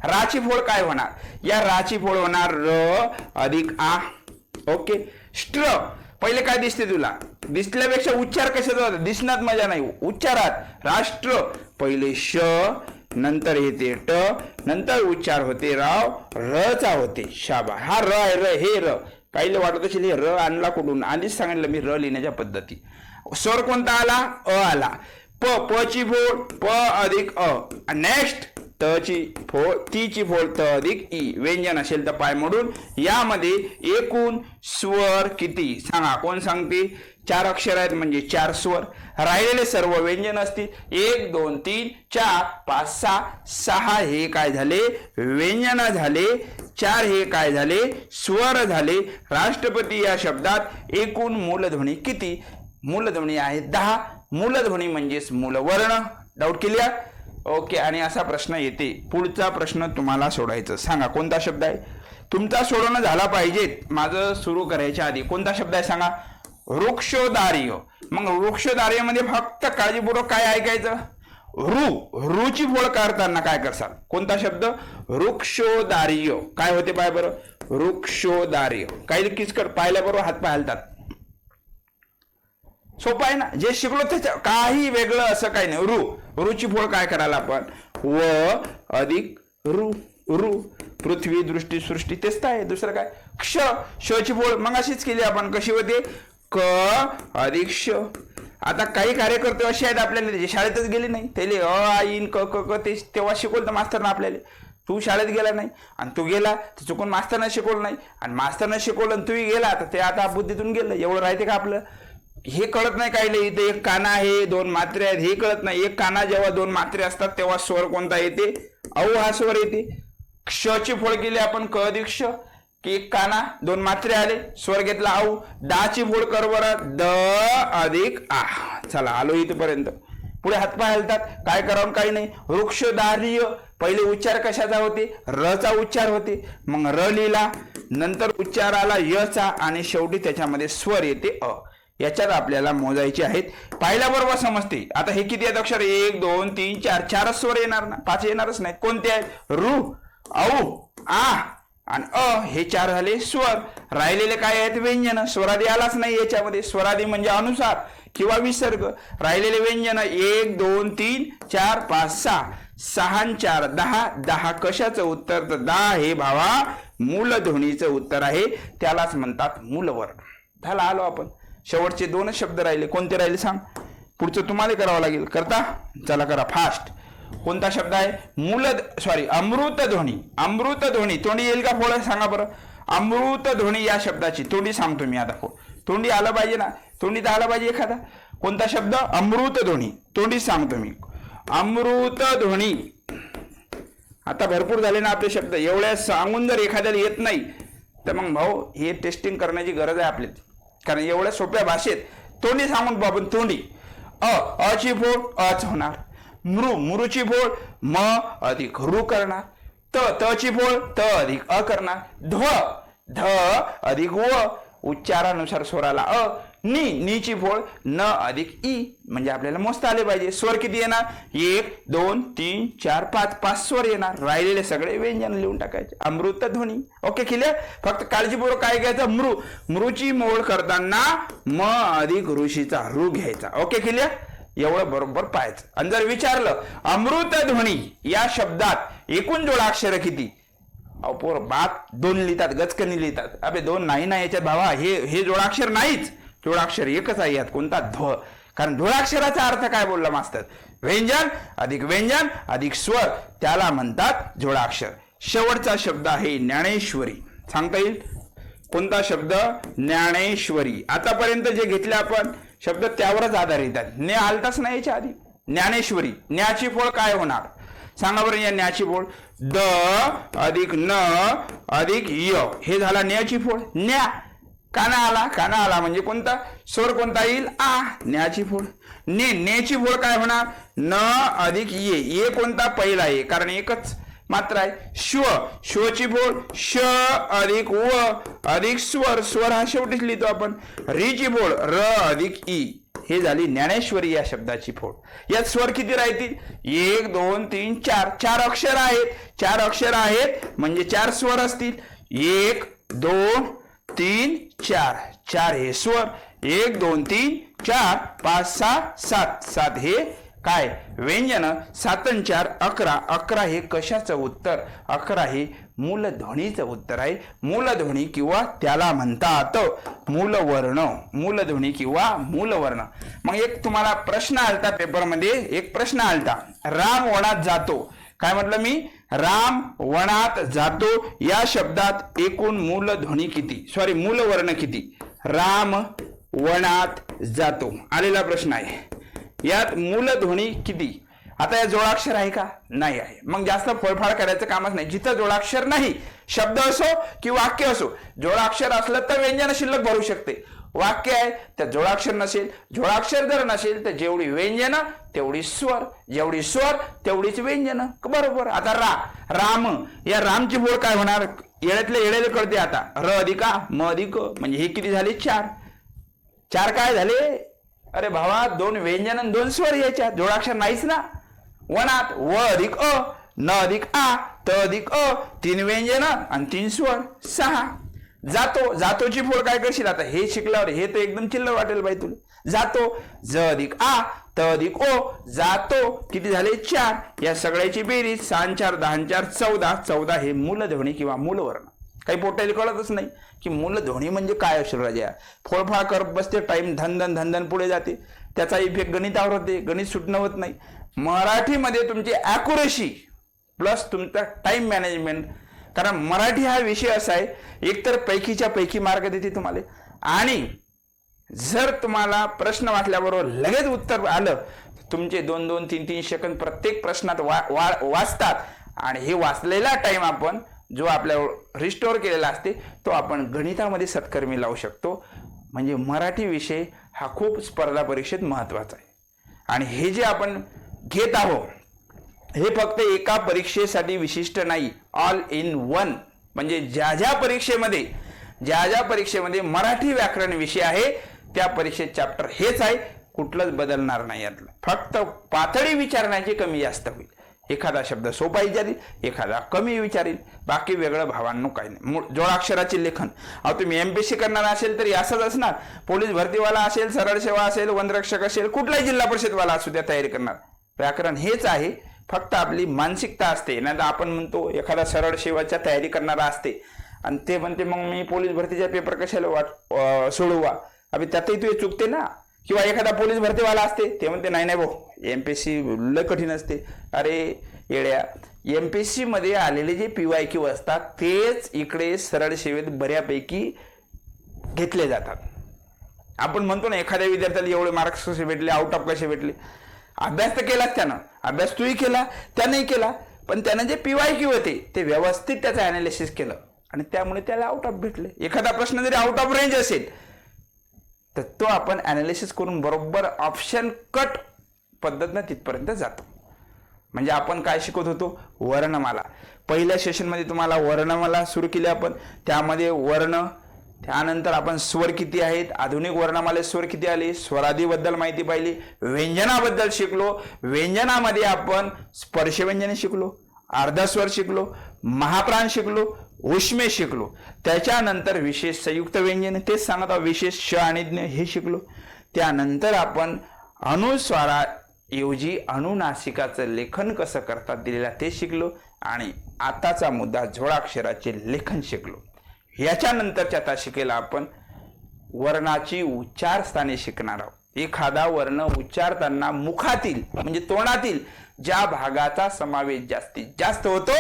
[SPEAKER 1] राची फोड काय होणार, या राची फोड होणार र अधिक आ. ओके. स्ट्र. पहिले काय दिसते तुला? दिसल्यापेक्षा उच्चार कशाचा होता? दिसण्यात मजा नाही, उच्चारात. राष्ट्र पहिले श, नंतर येते ट, नंतर उच्चार होते राव, रचा होते. शाबा. हा र आहे, र. हे र काहीला वाटत असेल हे र आणला कुठून? आधीच सांगितलं मी र लिहिण्याच्या पद्धती. स्वर कोणता आला? अ आला. प, प ची फोड प अधिक अ. नेक्स्ट त ची फोड, ती ची फोड त अधिक ई. व्यंजन असेल तर पाय मोडून. यामध्ये एकूण स्वर किती सांगा? कोण सांगते? 4 अक्षर आहेत म्हणजे 4 स्वर. राहिलेले सर्व व्यंजन असतील. 1 2 3 4 5 6. 6 हे काय झाले? व्यंजन झाले. 4 हे काय झाले? स्वर झाले. राष्ट्रपती या शब्दात एकूण मूलध्वनी किती? मूलध्वनी आहे 10. मूलध्वनी म्हणजेच मूलवर्ण. Doubt clear? ओके. आणि असा प्रश्न येते. पुढचा प्रश्न तुम्हाला सोडायचं. सांगा कोणता शब्द आहे? तुमचा सोडवणं झाला पाहिजे माझं सुरू करायच्या आधी. कोणता शब्द आहे सांगा? वृक्षोदार्य. मग वृक्षोदार्यामध्ये फक्त काळजीपूर्वक काय ऐकायचं? रूची फोड काढताना काय करसाल? कोणता शब्द? वृक्षोदार्य. काय होते पाय बरं? वृक्षोदार्य. काही किचकट पाहिल्याबरोबर हात पाय हलतात. सोपं आहे ना? जे शिकलो त्याच्या काही वेगळं असं काही नाही. रूची फोड काय करायला आपण? व अधिक रू. पृथ्वी, दृष्टी, सृष्टी तेच आहे, दुसरं काय? क्ष. ची फोड मग अशीच केली आपण. कशी होते? क अधिक श. आता काही कार्यकर्ते असे आहेत आपल्याला जे शाळेतच गेले नाही. त्याले अ आ इन क क क ते तेव्हा शिकवलं तर मास्तरनं आपल्याला. तू शाळेत गेला नाही आणि तू गेला तर चुकून मास्तरनं शिकवलं नाही, आणि मास्तरनं शिकवलं आणि तूही गेला तर ते आता बुद्धीतून गेलं. एवढं राहते का आपलं? हे कळत नाही काही नाही. इथे एक काना आहे, 2 मात्रे आहेत, हे कळत नाही. एक काना जेव्हा 2 मात्रे असतात तेव्हा स्वर कोणता येते? औ हा स्वर येते. क्षची फोड केली आपण क अधिक श, की एक काना 2 मात्रे आले, स्वर घेतला औ. दाची फोड कर बरं द अधिक आ. चला आलो इथपर्यंत. पुढे हातपाय हलतात. काय करावं? काही नाही. वृक्षदार्य. पहिले उच्चार कशाचा होते? रचा उच्चार होते. मग र लिहिला, नंतर उच्चार आला यचा, आणि शेवटी त्याच्यामध्ये स्वर येते अ. याच्यात आपल्याला मोजायचे आहेत. पाहिल्याबरोबर समजते. आता हे किती आहेत अक्षर? 1 2 3 4. 4 स्वर येणार ना? 5 येणारच नाही. कोणते आहेत? रू, औ, आ आणि अ. हे 4 झाले स्वर. राहिलेले काय आहेत? व्यंजन. स्वरादी आलाच नाही याच्यामध्ये. स्वरादी म्हणजे अनुसार किंवा विसर्ग. राहिलेले व्यंजन 1 2 3 4 5 6. 6 आणि 4 10. 10 कशाचं उत्तर? तर 10 हे भावा मूलध्वनीचं उत्तर आहे. त्यालाच म्हणतात मूलवर्ण. झाला आलो आपण. शेवटचे 2 शब्द राहिले. कोणते राहिले सांग? पुढचं तुम्हाला करावं लागेल. करता? चला करा फास्ट. कोणता शब्द आहे? अमृतध्वनी. अमृतध्वनी. तोंडी येईल का फोड? सांगा बरं. अमृतध्वनी या शब्दाची तोंडी सांगतो मी आता. फोड तोंडी आलं पाहिजे ना? तोंडी तर आला पाहिजे एखादा. कोणता शब्द? अमृतध्वनी. तोंडी सांगतो मी. अमृतध्वनी. आता भरपूर झाले ना आपले शब्द. एवढ्या सांगून जर एखाद्याला येत नाही तर मग भाऊ हे टेस्टिंग करण्याची गरज आहे आपली. कारण एवढ्या सोप्या भाषेत तोंडी सांगून आपण. तोंडी अची फोड अच होणार. मुरूची फोड म अधिक रू करणार. तची फोड त अधिक अ करणार. ध अधिक व. उच्चारानुसार स्वराला अ. नीची फोड न अधिक ई. म्हणजे आपल्याला मोजता आले पाहिजे. स्वर किती येणार? 1 2 3 4 5. 5 स्वर येणार. राहिलेले सगळे व्यंजन लिहून टाकायचे. अमृतध्वनी. Okay clear? फक्त काळजीपूर्वक काय घ्यायचं? मृची मोड करताना म अधिक ऋषीचा रू घ्यायचा. Okay clear? एवढं बरोबर पाहायचं. आणि जर विचारलं अमृतध्वनी या शब्दात एकूण जोडाक्षर किती? अपोर बात 2 लिहितात, गचकनी लिहितात. अबे 2 नाही ना याच्यात भावा. हे जोडाक्षर नाहीच. जोडाक्षर एकच आहे यात. कोणता? ध्व. कारण जोडाक्षराचा अर्थ काय बोलला मास्तर? व्यंजन अधिक स्वर. त्याला म्हणतात जोडाक्षर. शेवटचा शब्द आहे ज्ञानेश्वरी. सांगता येईल? कोणता शब्द? ज्ञानेश्वरी. आतापर्यंत जे घेतले आपण शब्द त्यावरच आधारित आहेत. ने आलताच नाही याच्या आधी. ज्ञानेश्वरी. न्याची फोड काय होणार? सांगा बरं. या न्याची फोड द अधिक न अधिक य. हे झाला न्याची फोड. न्या. काना आला म्हणजे कोणता? स्वर कोणता येईल? आ. न्याची फोड. नेची फोड काय होणार? न अधिक ये. ये कोणता? पहिला आहे, कारण एकच मात्र आहे. श्वची फोड श अधिक व अधिक स्वर. स्वर हा शेवटीच लिहितो आपण. रीची फोड र अधिक ई. हे झाली ज्ञानेश्वरी या शब्दाची फोड. यात स्वर किती राहतील? 1 2 3 4. 4 अक्षर आहेत. 4 अक्षर आहेत म्हणजे 4 स्वर असतील. 1 2 3 4. 4 हे स्वर, 1 2 3 4 5 6 7, 7 हे काय व्यंजन, 7 आणि 4 11, 11 हे कशाचं उत्तर, 11 हे मूलध्वनीचं उत्तर आहे. मूलध्वनी किंवा त्याला म्हणतात मूलवर्ण, मूलध्वनी किंवा मूलवर्ण. मग एक तुम्हाला प्रश्न आलता पेपरमध्ये, एक प्रश्न आलता, राम वनात जातो, काय म्हटलं मी, राम वनात जातो या शब्दात एकूण मूलध्वनी किती, सॉरी मूलवर्ण किती, राम वनात जातो आलेला प्रश्न आहे. यात मूलध्वनी किती. आता या जोडाक्षर आहे का, नाही आहे, मग जास्त फळफाळ करायचं कामच नाही. जिथं जोडाक्षर नाही, शब्द असो की वाक्य असो, जोडाक्षर असलं तर व्यंजन शिल्लक भरू शकते. वाक्य आहे तर जोडाक्षर नसेल, जोडाक्षर जर नसेल तर जेवढी व्यंजन तेवढी स्वर, जेवढी स्वर तेवढीच व्यंजन, बरोबर. आता राम, या रामची बोल काय होणार, येळ्यातले येळेले कळते. आता र अधिका म अधिक, म्हणजे हे किती झाले, 4. 4 काय झाले, अरे भावा 2 व्यंजन आणि 2 स्वर याच्यात, जोडाक्षर नाहीच ना. वनात व अधिक अ, न अधिक आ, त अधिक अ, 3 व्यंजन आणि 3 स्वर, 6. जातो, जातोची फोड काय करशील, आता हे शिकल्यावर हे तर एकदम चिल्लर वाटेल बाई तुला. जातो, ज अधिक आ, त अधिक ओ, जातो किती झाले, 4. या सगळ्याची बेरीज 6 4 10 4 14, 14 हे मूलध्वनी किंवा मूलवर्ण. काही पोटायला कळतच नाही की मूलध्वनी म्हणजे काय असेल राजा. फोळफाळ करत बसते, टाइम धन पुढे जाते, त्याचा इफेक्ट गणितावर होते, गणित सुटणं होत नाही. मराठीमध्ये तुमची ॲक्युरेसी प्लस तुमचा टाइम मॅनेजमेंट, कारण मराठी हा विषय असा आहे, एकतर पैकीच्या पैकी मार्क देते तुम्हाला, आणि जर तुम्हाला प्रश्न वाचल्याबरोबर लगेच उत्तर आलं, तुमचे 2-2 3-3 सेकंद प्रत्येक प्रश्नात वाचतात, आणि हे वाचलेला टाइम आपण जो आपल्या रिस्टोर केलेला असते तो आपण गणितामध्ये सत्कर्मी लावू शकतो. म्हणजे मराठी विषय हा खूप स्पर्धा परीक्षेत महत्त्वाचा आहे. आणि हे जे आपण घेत आहोत हे फक्त एका परीक्षेसाठी विशिष्ट नाही, ऑल इन वन. म्हणजे ज्या ज्या परीक्षेमध्ये मराठी व्याकरण विषय आहे त्या परीक्षेत चॅप्टर हेच आहे, कुठलंच बदलणार नाही. यातलं फक्त पातळी विचारण्याची कमी जास्त होईल. एखादा शब्द सोपा विचारील, एखादा कमी विचारील, बाकी वेगळं भावांनो काही नाही. जोडाक्षराचे लेखन, अहो तुम्ही MPSC करणार असेल तरी असंच असणार. पोलीस भरतीवाला असेल, सरळ सेवा असेल, वनरक्षक असेल, कुठलाही जिल्हा परिषदवाला असू द्या तयारी करणार, व्याकरण हेच आहे. फक्त आपली मानसिकता असते. नाही तर आपण म्हणतो एखादा सरळ सेवाच्या तयारी करणारा असते आणि ते म्हणते मग मी पोलीस भरतीचा पेपर कशाला सोडवा, अभि त्यातही तू चुकते ना. किंवा एखादा पोलीस भरतीवाला असते, ते म्हणते नाही भाऊ MPSC लय कठीण असते. अरे येड्या, MPSC मध्ये आलेले जे PYQ असतात तेच इकडे सरळ सेवेत बऱ्यापैकी घेतले जातात. आपण म्हणतो ना एखाद्या विद्यार्थ्याला एवढे मार्क्स कसे भेटले, आउट ऑफ कसे भेटले, अभ्यास तर केलाच त्यानं, अभ्यास तूही केला, त्यानंही केला, पण त्यानं जे PYQ होते ते व्यवस्थित त्याचं ॲनालिसिस केलं आणि त्यामुळे त्याला आउट ऑफ भेटले. एखादा प्रश्न जरी आउट ऑफ रेंज असेल तर तो आपण ॲनालिसिस करून बरोबर ऑप्शन कट पद्धतीनं तिथपर्यंत जातो. म्हणजे आपण काय शिकवत होतो, वर्णमाला. पहिल्या सेशनमध्ये तुम्हाला वर्णमाला सुरू केली आपण, त्यामध्ये वर्ण, त्यानंतर आपण स्वर किती आहेत, आधुनिक वर्णमालेत स्वर किती आले, स्वरादीबद्दल माहिती पाहिली, व्यंजनाबद्दल शिकलो. व्यंजनामध्ये आपण स्पर्शव्यंजने शिकलो, अर्धस्वर शिकलो, महाप्राण शिकलो, उष्मे शिकलो. त्याच्यानंतर विशेष संयुक्त व्यंजन, तेच सांगत आहोत, विशेष श आणि ज्ञ हे शिकलो. त्यानंतर आपण अनुस्वाराऐवजी अनुनासिकाचं लेखन कसं करतात दिलेला ते शिकलो. आणि आताचा मुद्दा जोडाक्षराचे लेखन शिकलो. याच्यानंतरच्या तासिकेला आपण वर्णाची उच्चारस्थाने शिकणार आहोत. एखादा वर्ण उच्चारताना मुखातील म्हणजे तोंडातील ज्या भागाचा समावेश जास्तीत जास्त होतो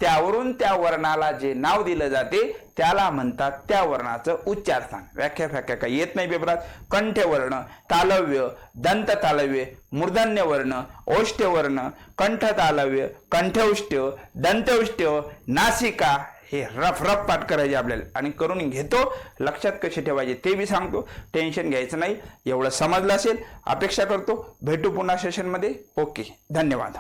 [SPEAKER 1] त्यावरून त्या वर्णाला जे नाव दिलं जाते त्याला म्हणतात त्या वर्णाचं उच्चारस्थान. व्याख्या काही येत नाही पेपरात. कंठवर्ण, तालव्य, दंत तालव्य, मूर्धन्य वर्ण, ओष्ठ्य वर्ण, कंठ तालव्य, कंठौष्ठ्य, दंतौष्ठ्य, नासिका, हे रफ पाठ करायचे आपल्याला. आणि करून घेतो, लक्षात कसे ठेवायचे ते बी सांगतो. टेन्शन घ्यायचं नाही. एवढं समजलं असेल अपेक्षा करतो. भेटू पुन्हा सेशनमध्ये. ओके, धन्यवाद.